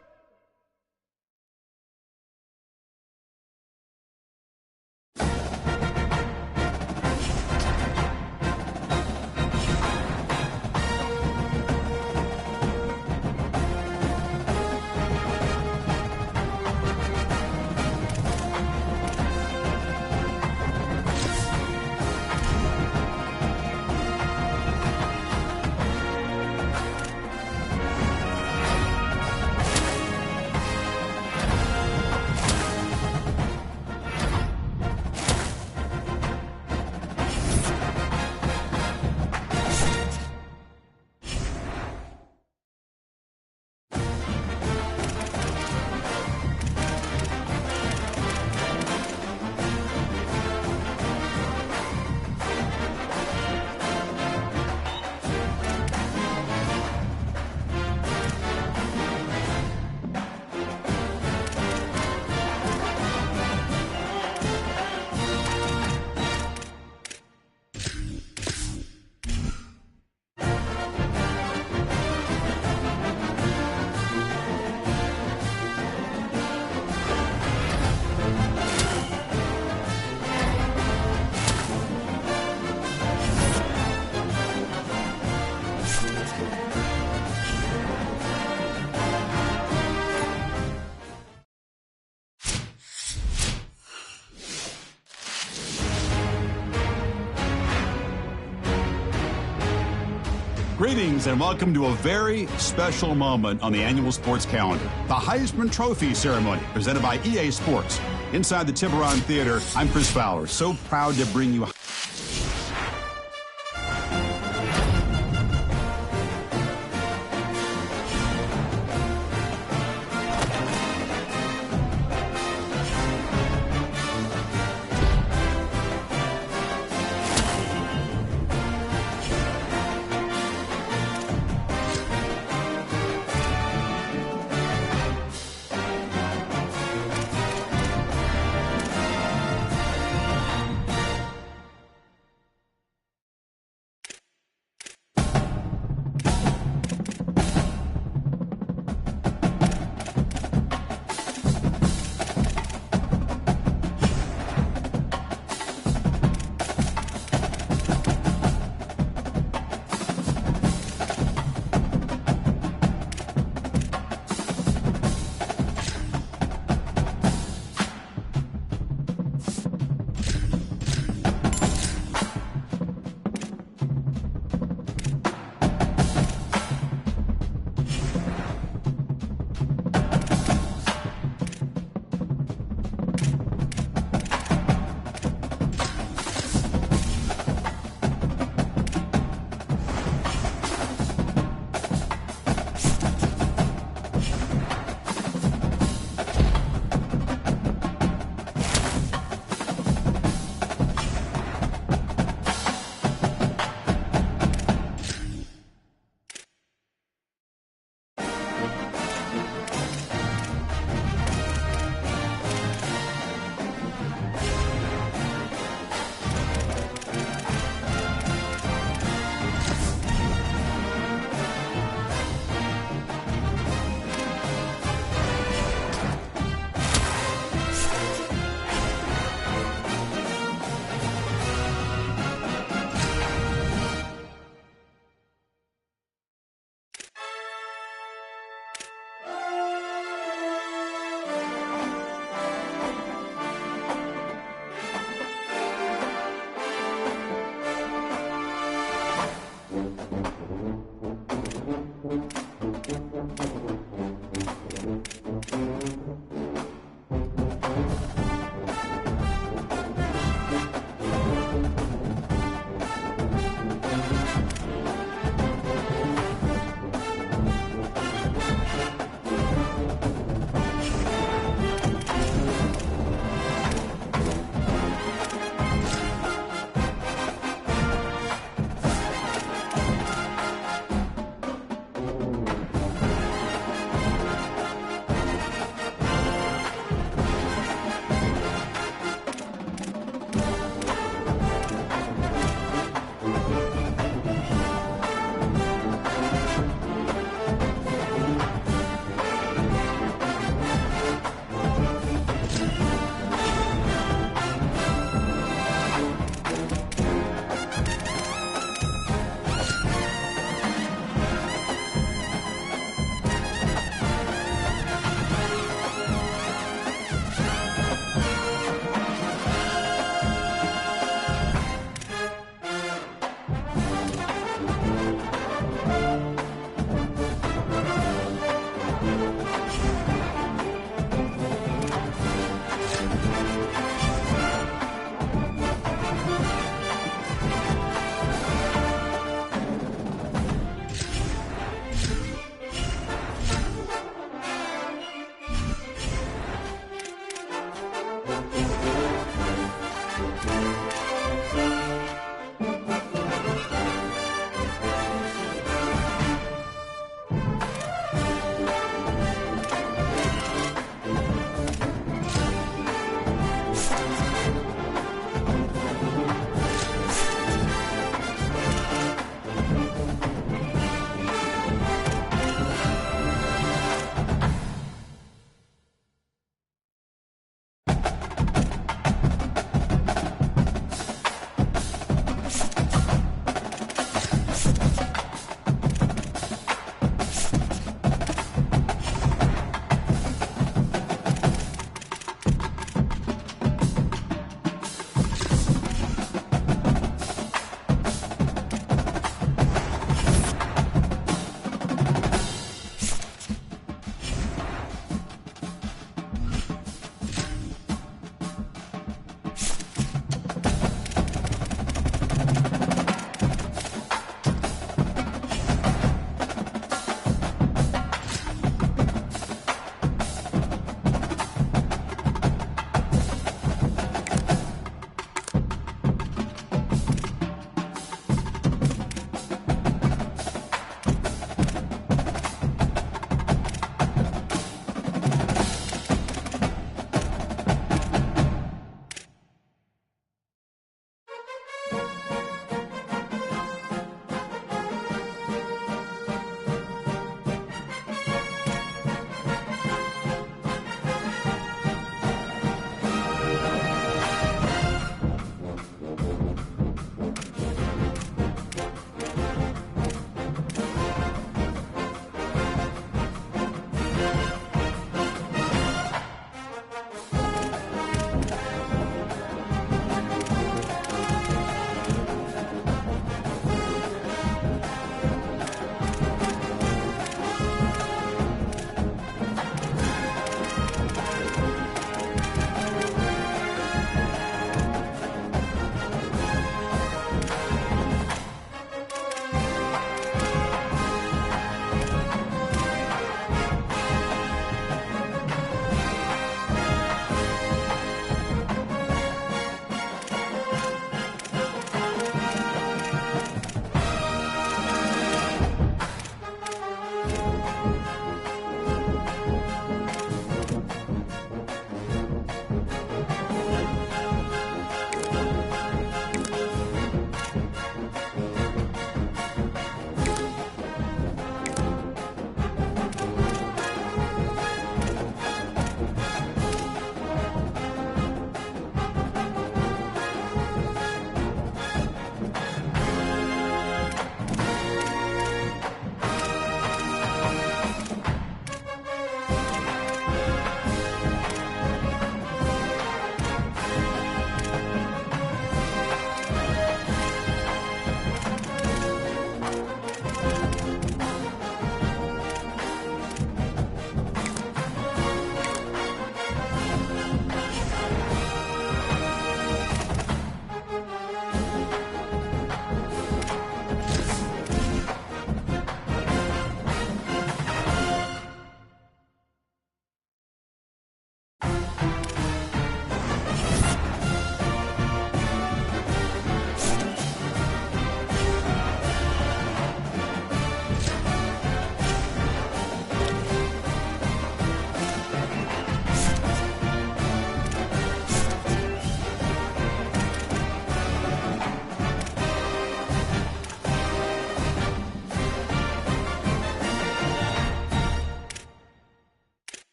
Greetings and welcome to a very special moment on the annual sports calendar. The Heisman Trophy ceremony presented by EA Sports. Inside the Tiburon Theater, I'm Chris Fowler. So proud to bring you...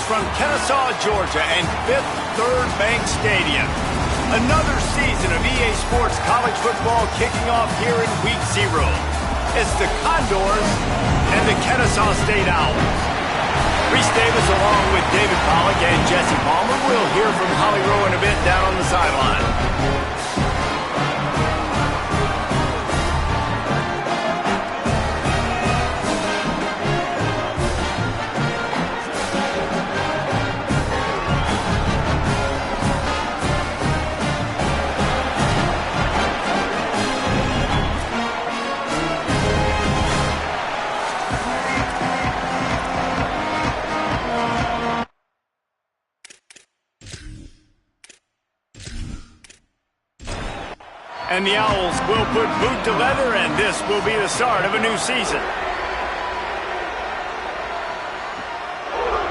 from Kennesaw, Georgia, and Fifth Third Bank Stadium. Another season of EA Sports College Football kicking off here in Week 0. It's the Condors and the Kennesaw State Owls. Reese Davis along with David Pollack and Jesse Palmer. We'll hear from Holly Rowe in a bit down on the sideline. And the Owls will put boot to leather, and this will be the start of a new season.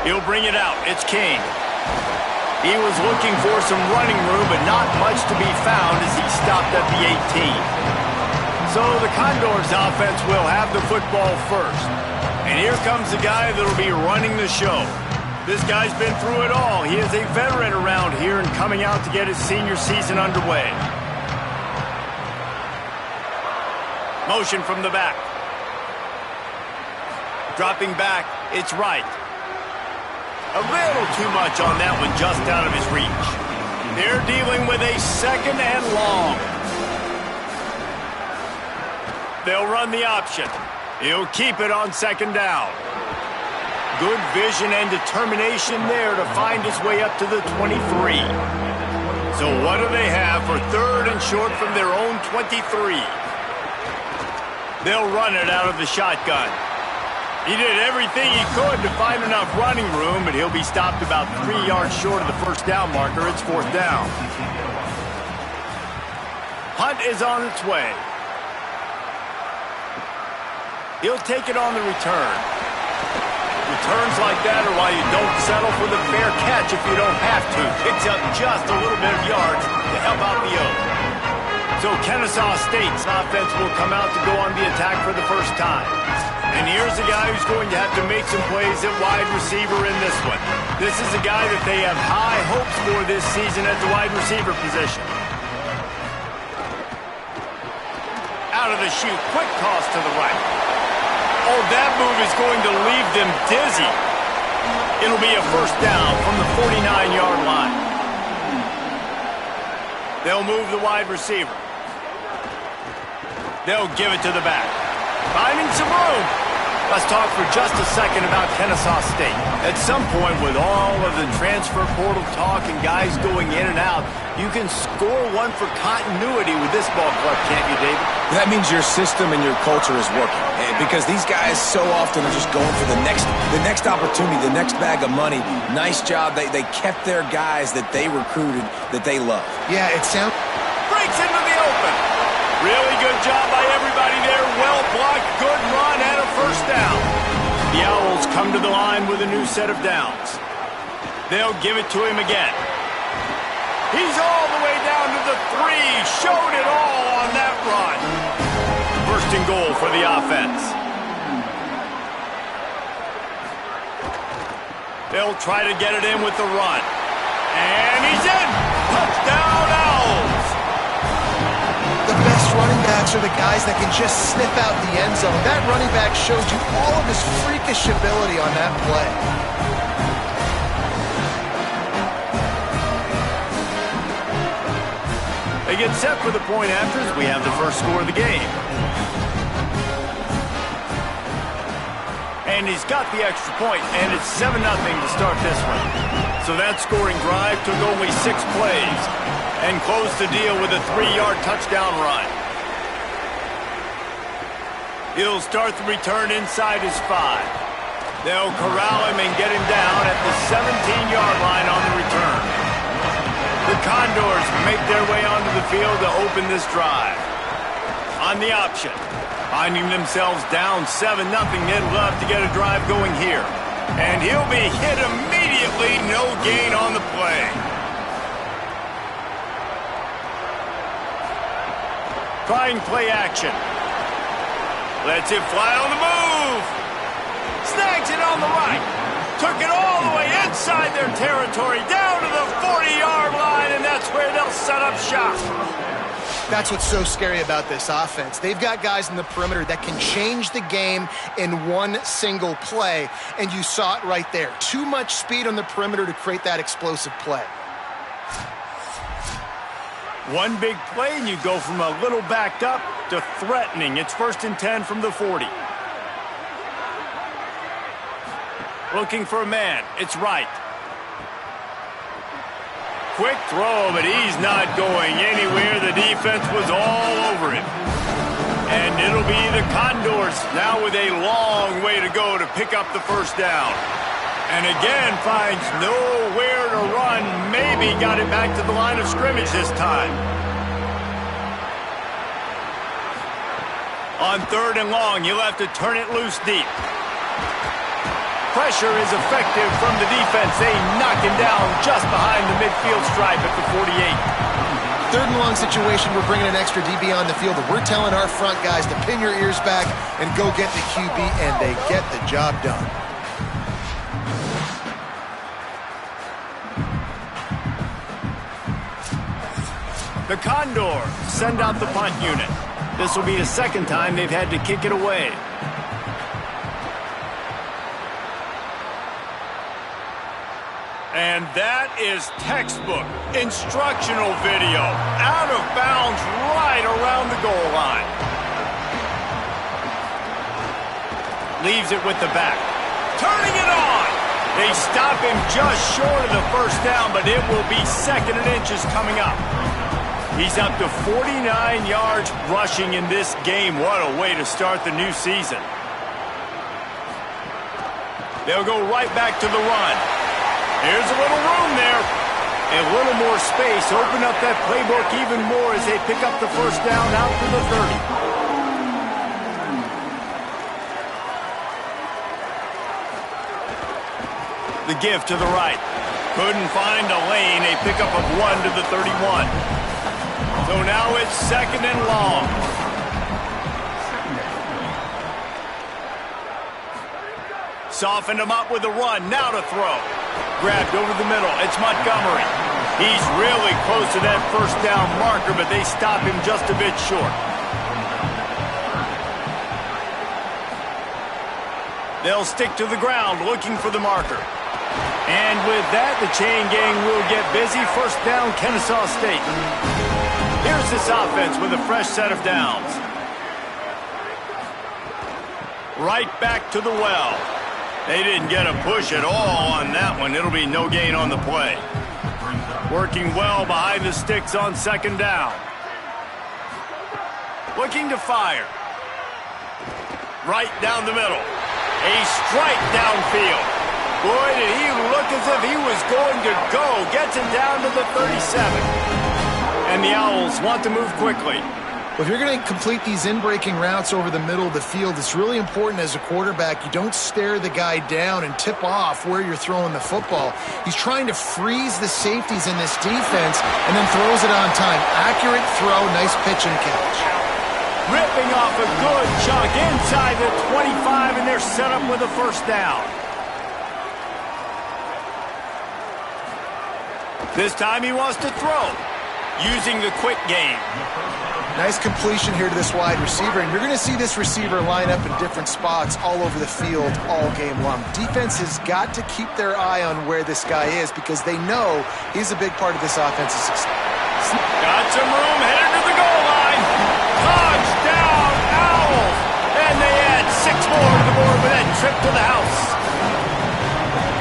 He'll bring it out. It's King. He was looking for some running room, but not much to be found as he stopped at the 18. So the Condors offense will have the football first. And here comes the guy that will be running the show. This guy's been through it all. He is a veteran around here and coming out to get his senior season underway. Motion from the back. Dropping back, it's right. A little too much on that one, just out of his reach. They're dealing with a second and long. They'll run the option. He'll keep it on second down. Good vision and determination there to find his way up to the 23. So what do they have for third and short from their own 23? They'll run it out of the shotgun. He did everything he could to find enough running room, but he'll be stopped about 3 yards short of the first down marker. It's fourth down. Hunt is on its way. He'll take it on the return. Returns like that are why you don't settle for the fair catch if you don't have to. Picks up just a little bit of yards to help out the O. So Kennesaw State's offense will come out to go on the attack for the first time. And here's a guy who's going to have to make some plays at wide receiver in this one. This is a guy that they have high hopes for this season at the wide receiver position. Out of the chute, quick toss to the right. Oh, that move is going to leave them dizzy. It'll be a first down from the 49-yard line. They'll move the wide receiver. They'll give it to the back. Finding some room. Let's talk for just a second about Kennesaw State. At some point, with all of the transfer portal talk and guys going in and out, you can score one for continuity with this ball club, can't you, David? That means your system and your culture is working. Because these guys so often are just going for the next opportunity, the next bag of money. Nice job. They kept their guys that they recruited, that they love. Yeah, it sounds... Breaks into the open. Really good job by everybody there. Well blocked, good run, and a first down. The Owls come to the line with a new set of downs. They'll give it to him again. He's all the way down to the 3. Showed it all on that run. First and goal for the offense. They'll try to get it in with the run. And he's in. Touchdown, Owls. The best running backs are the guys that can just sniff out the end zone. That running back showed you all of his freakish ability on that play. They get set for the point after as we have the first score of the game. And he's got the extra point, and it's 7-0 to start this one. So that scoring drive took only 6 plays and closed the deal with a 3-yard touchdown run. He'll start the return inside his 5. They'll corral him and get him down at the 17-yard line on the return. The Condors make their way onto the field to open this drive. On the option, finding themselves down 7-0, they'd love to get a drive going here. And he'll be hit immediately, no gain on the play. Trying play action. Lets it fly on the move. Snags it on the right. Took it all the way inside their territory, down to the 40-yard line, and that's where they'll set up shop. That's what's so scary about this offense. They've got guys in the perimeter that can change the game in one single play, and you saw it right there. Too much speed on the perimeter to create that explosive play. One big play, and you go from a little backed up to threatening. It's 1st and 10 from the 40. Looking for a man. It's Wright. Quick throw, but he's not going anywhere. The defense was all over him. And it'll be the Condors now with a long way to go to pick up the first down. And again, finds nowhere to run. Maybe got it back to the line of scrimmage this time. On 3rd and long, you'll have to turn it loose deep. Pressure is effective from the defense. They knock him down just behind the midfield stripe at the 48. 3rd and long situation, we're bringing an extra DB on the field, and we're telling our front guys to pin your ears back and go get the QB, and they get the job done. The Condors send out the punt unit. This will be the 2nd time they've had to kick it away. And that is textbook instructional video. Out of bounds right around the goal line. Leaves it with the back. Turning it on. They stop him just short of the first down, but it will be 2nd and inches coming up. He's up to 49 yards rushing in this game. What a way to start the new season. They'll go right back to the run. Here's a little room there. A little more space. Open up that playbook even more as they pick up the first down out to the 30. The give to the right. Couldn't find a lane. A pickup of 1 to the 31. So now it's 2nd and long. Softened him up with a run. Now to throw. Grabbed over the middle. It's Montgomery. He's really close to that first down marker, but they stop him just a bit short. They'll stick to the ground looking for the marker. And with that, the chain gang will get busy. First down, Kennesaw State. Here's this offense with a fresh set of downs. Right back to the well. They didn't get a push at all on that one. It'll be no gain on the play. Working well behind the sticks on 2nd down. Looking to fire. Right down the middle. A strike downfield. Boy, did he look as if he was going to go. Gets it down to the 37. And the Owls want to move quickly. Well, if you're going to complete these in-breaking routes over the middle of the field, it's really important as a quarterback you don't stare the guy down and tip off where you're throwing the football. He's trying to freeze the safeties in this defense and then throws it on time. Accurate throw, nice pitch and catch. Ripping off a good chunk inside the 25, and they're set up with a first down. This time he wants to throw, using the quick game. Nice completion here to this wide receiver, and you're going to see this receiver line up in different spots all over the field all game long. Defense has got to keep their eye on where this guy is because they know he's a big part of this offensive success. Got some room, headed to the goal line. Touchdown, Owls! And they add 6 more to the board with that trip to the house.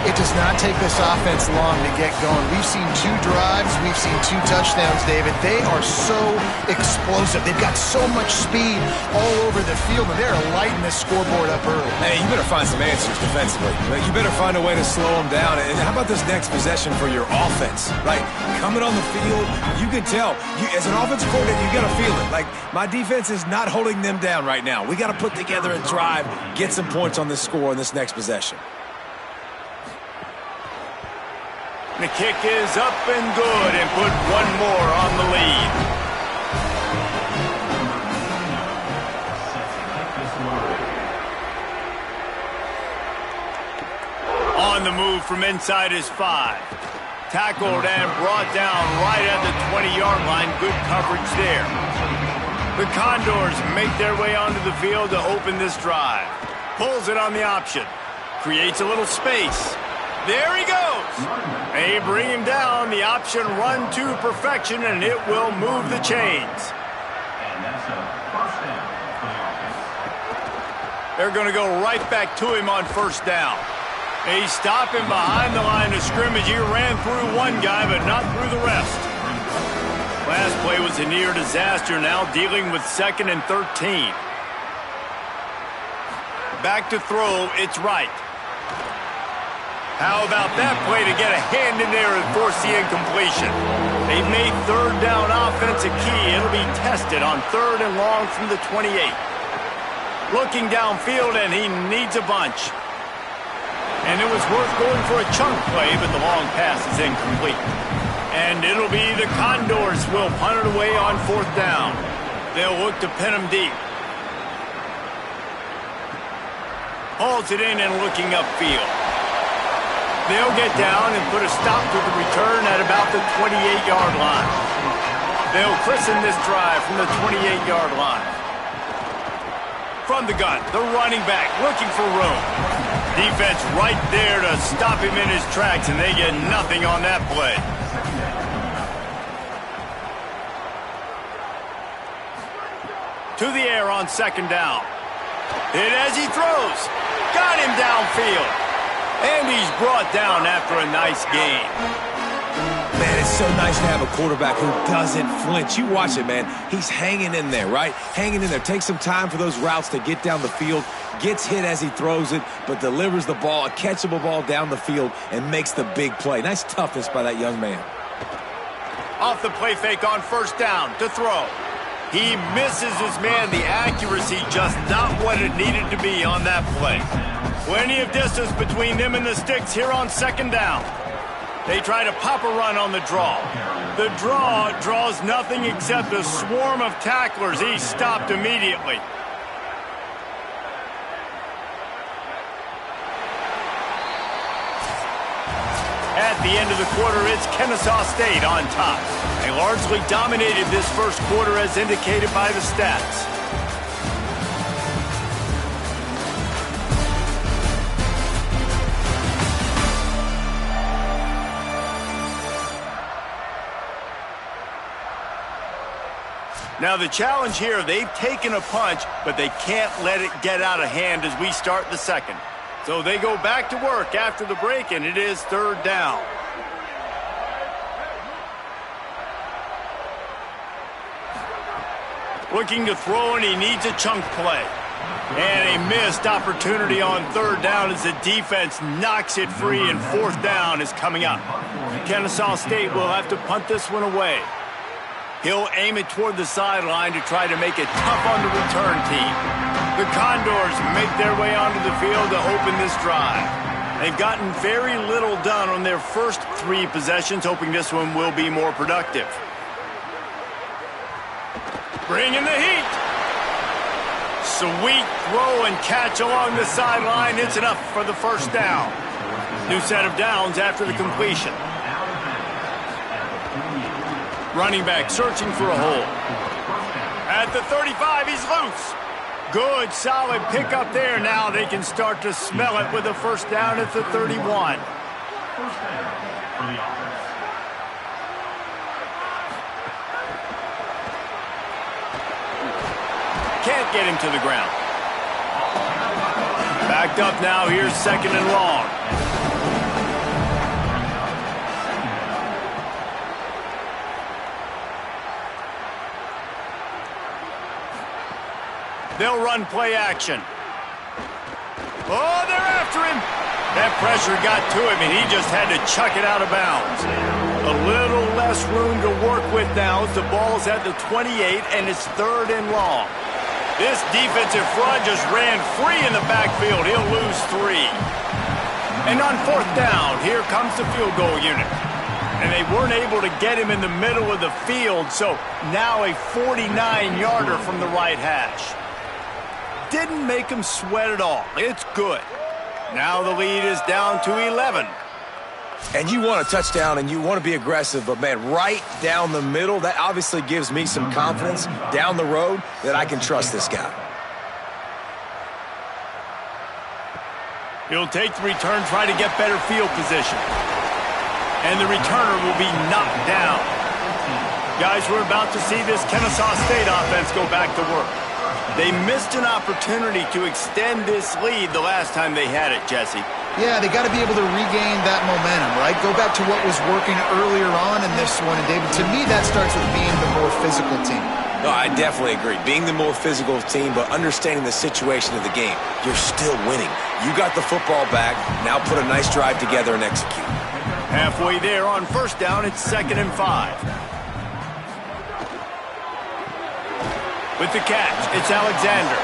It does not take this offense long to get going. We've seen 2 drives. We've seen 2 touchdowns, David. They are so explosive. They've got so much speed all over the field, and they're lighting this scoreboard up early. Hey, you better find some answers defensively. You better find a way to slow them down. And how about this next possession for your offense? Right? Coming on the field, you can tell. As an offensive coordinator, you got to feel it. Like, my defense is not holding them down right now. We got to put together a drive, get some points on this score in this next possession. The kick is up and good and put 1 more on the lead. On the from inside his 5. Tackled and brought down right at the 20-yard line. Good coverage there. The Condors make their way onto the field to open this drive. Pulls it on the option. Creates a little space. There he goes. They bring him down. The option run to perfection, and it will move the chains. And that's a first down for the offense. They're going to go right back to him on first down. They stop him behind the line of scrimmage. He ran through one guy, but not through the rest. Last play was a near disaster, now dealing with 2nd and 13. Back to throw, it's right. How about that play to get a hand in there and force the incompletion? They've made 3rd down offense a key. It'll be tested on 3rd and long from the 28. Looking downfield, and he needs a bunch. And it was worth going for a chunk play, but the long pass is incomplete. And it'll be the Condors will punt it away on 4th down. They'll look to pin him deep. Hauls it in and looking upfield. They'll get down and put a stop to the return at about the 28-yard line. They'll christen this drive from the 28-yard line. From the gun, the running back looking for room. Defense right there to stop him in his tracks, and they get nothing on that play. To the air on 2nd down. Hit as he throws. Got him downfield. And he's brought down after a nice gain. Man, it's so nice to have a quarterback who doesn't flinch. You watch it, man. He's hanging in there, right? Hanging in there. Takes some time for those routes to get down the field. Gets hit as he throws it, but delivers the ball, a catchable ball down the field, and makes the big play. Nice toughness by that young man. Off the play fake on 1st down to throw. He misses his man. The accuracy just not what it needed to be on that play. Plenty of distance between them and the sticks here on 2nd down. They try to pop a run on the draw. The draw draws nothing except a swarm of tacklers. He's stopped immediately. At the end of the quarter, it's Kennesaw State on top. They largely dominated this first quarter as indicated by the stats. Now the challenge here, they've taken a punch, but they can't let it get out of hand as we start the second. So they go back to work after the break, and it is 3rd down. Looking to throw, and he needs a chunk play. And a missed opportunity on 3rd down as the defense knocks it free, and 4th down is coming up. Kennesaw State will have to punt this one away. He'll aim it toward the sideline to try to make it tough on the return team. The Condors make their way onto the field to open this drive. They've gotten very little done on their first 3 possessions, hoping this one will be more productive. Bring in the heat. Sweet throw and catch along the sideline. It's enough for the 1st down. New set of downs after the completion. Running back searching for a hole. At the 35, he's loose. Good, solid pickup there. Now they can start to smell it with a 1st down at the 31. 1st down for the offense. Can't get him to the ground. Backed up now. Here's 2nd and long. They'll run play action. Oh, they're after him. That pressure got to him, and he just had to chuck it out of bounds. A little less room to work with now as the ball's at the 28, and it's 3rd and long. This defensive front just ran free in the backfield. He'll lose 3. And on 4th down, here comes the field goal unit. And they weren't able to get him in the middle of the field, so now a 49-yarder from the right hash. Didn't make him sweat at all. It's good. Now the lead is down to 11. And you want a touchdown and you want to be aggressive, but, man, right down the middle, that obviously gives me some confidence down the road that I can trust this guy. He'll take the return, try to get better field position. And the returner will be knocked down. Guys, we're about to see this Kennesaw State offense go back to work. They missed an opportunity to extend this lead the last time they had it, Jesse. Yeah, they got to be able to regain that momentum, right? Go back to what was working earlier on in this one. And, David, to me, that starts with being the more physical team. No, I definitely agree. Being the more physical team, but understanding the situation of the game. You're still winning. You got the football back. Now put a nice drive together and execute. Halfway there on first down, it's 2nd and 5. With the catch, it's Alexander.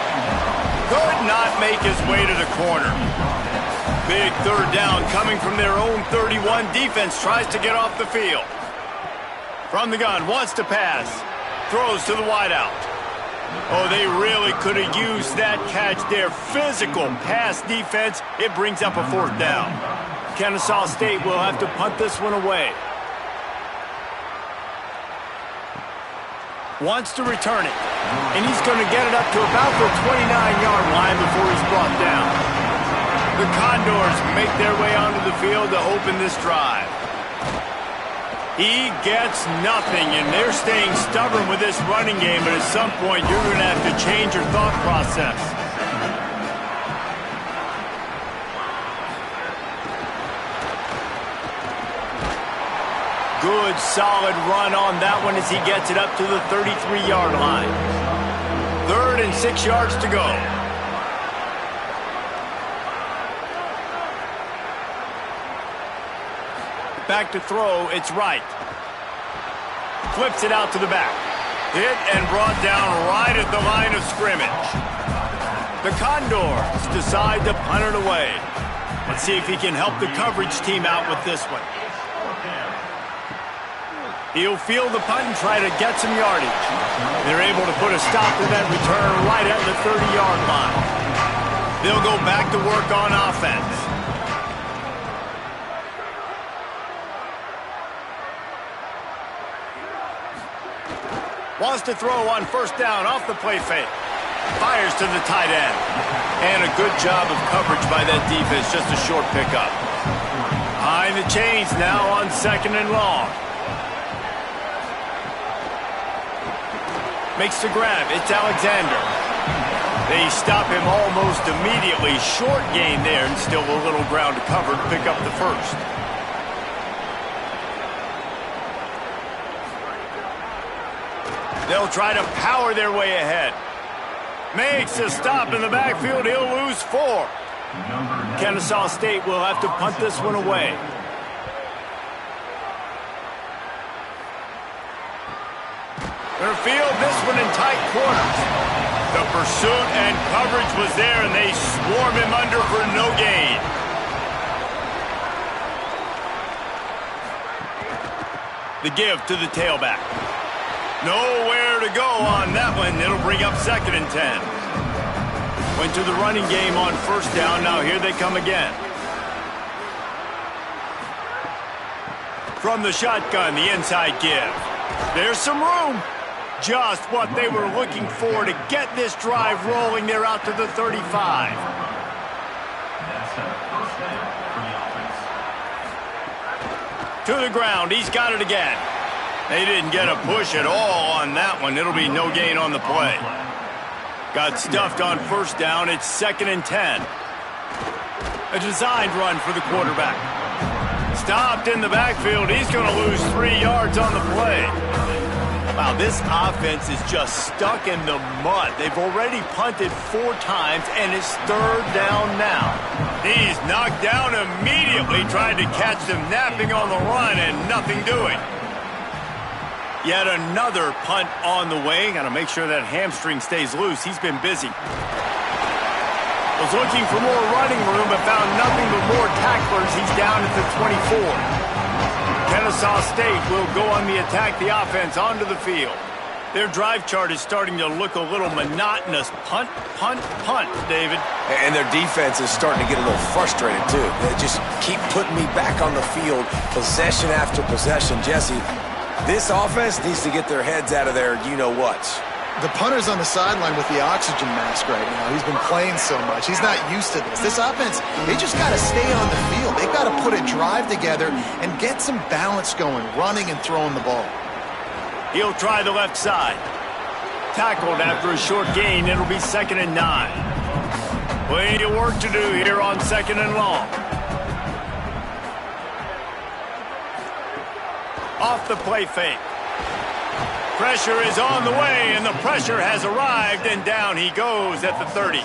Could not make his way to the corner. Big 3rd down coming from their own 31. Defense tries to get off the field. From the gun, wants to pass. Throws to the wideout. Oh, they really could have used that catch there. Physical pass defense. It brings up a 4th down. Kennesaw State will have to punt this one away. Wants to return it. And he's going to get it up to about the 29-yard line before he's brought down. The Condors make their way onto the field to open this drive. He gets nothing, and they're staying stubborn with this running game, but at some point you're going to have to change your thought process. Good, solid run on that one as he gets it up to the 33-yard line. 3rd and 6 yards to go. Back to throw, it's right. Flips it out to the back. Hit and brought down right at the line of scrimmage. The Condors decide to punt it away. Let's see if he can help the coverage team out with this one. He'll field the punt and try to get some yardage. They're able to put a stop to that return right at the 30-yard line. They'll go back to work on offense. Wants to throw on first down off the play fake. Fires to the tight end. And a good job of coverage by that defense, just a short pickup. Behind the chains now on 2nd and long. Makes the grab. It's Alexander. They stop him almost immediately. Short gain there and still a little ground to cover to pick up the first. They'll try to power their way ahead. Makes a stop in the backfield. He'll lose 4. Kennesaw State will have to punt this one away. They'll field this one in tight quarters. The pursuit and coverage was there, and they swarm him under for no gain. The give to the tailback. Nowhere to go on that one. It'll bring up 2nd and 10. Went to the running game on first down. Now here they come again. From the shotgun, the inside give. There's some room. Just what they were looking for to get this drive rolling. They're out to the 35. To the ground. He's got it again. They didn't get a push at all on that one. It'll be no gain on the play. Got stuffed on first down. It's 2nd and 10. A designed run for the quarterback. Stopped in the backfield. He's going to lose 3 yards on the play. Wow, this offense is just stuck in the mud. They've already punted 4 times, and it's 3rd down now. He's knocked down immediately, trying to catch them napping on the run, and nothing doing. Yet another punt on the way. Got to make sure that hamstring stays loose. He's been busy. Was looking for more running room, but found nothing but more tacklers. He's down at the 24. Kennesaw State will go on the attack, the offense onto the field. Their drive chart is starting to look a little monotonous. Punt, punt, punt, David. And their defense is starting to get a little frustrated, too. They just keep putting me back on the field, possession after possession. Jesse, this offense needs to get their heads out of their you-know-whats. The punter's on the sideline with the oxygen mask right now. He's been playing so much. He's not used to this. This offense, they just got to stay on the field. They've got to put a drive together and get some balance going, running and throwing the ball. He'll try the left side. Tackled after a short gain. It'll be 2nd and 9. Plenty of work to do here on 2nd and long. Off the play fake. Pressure is on the way, and the pressure has arrived, and down he goes at the 30.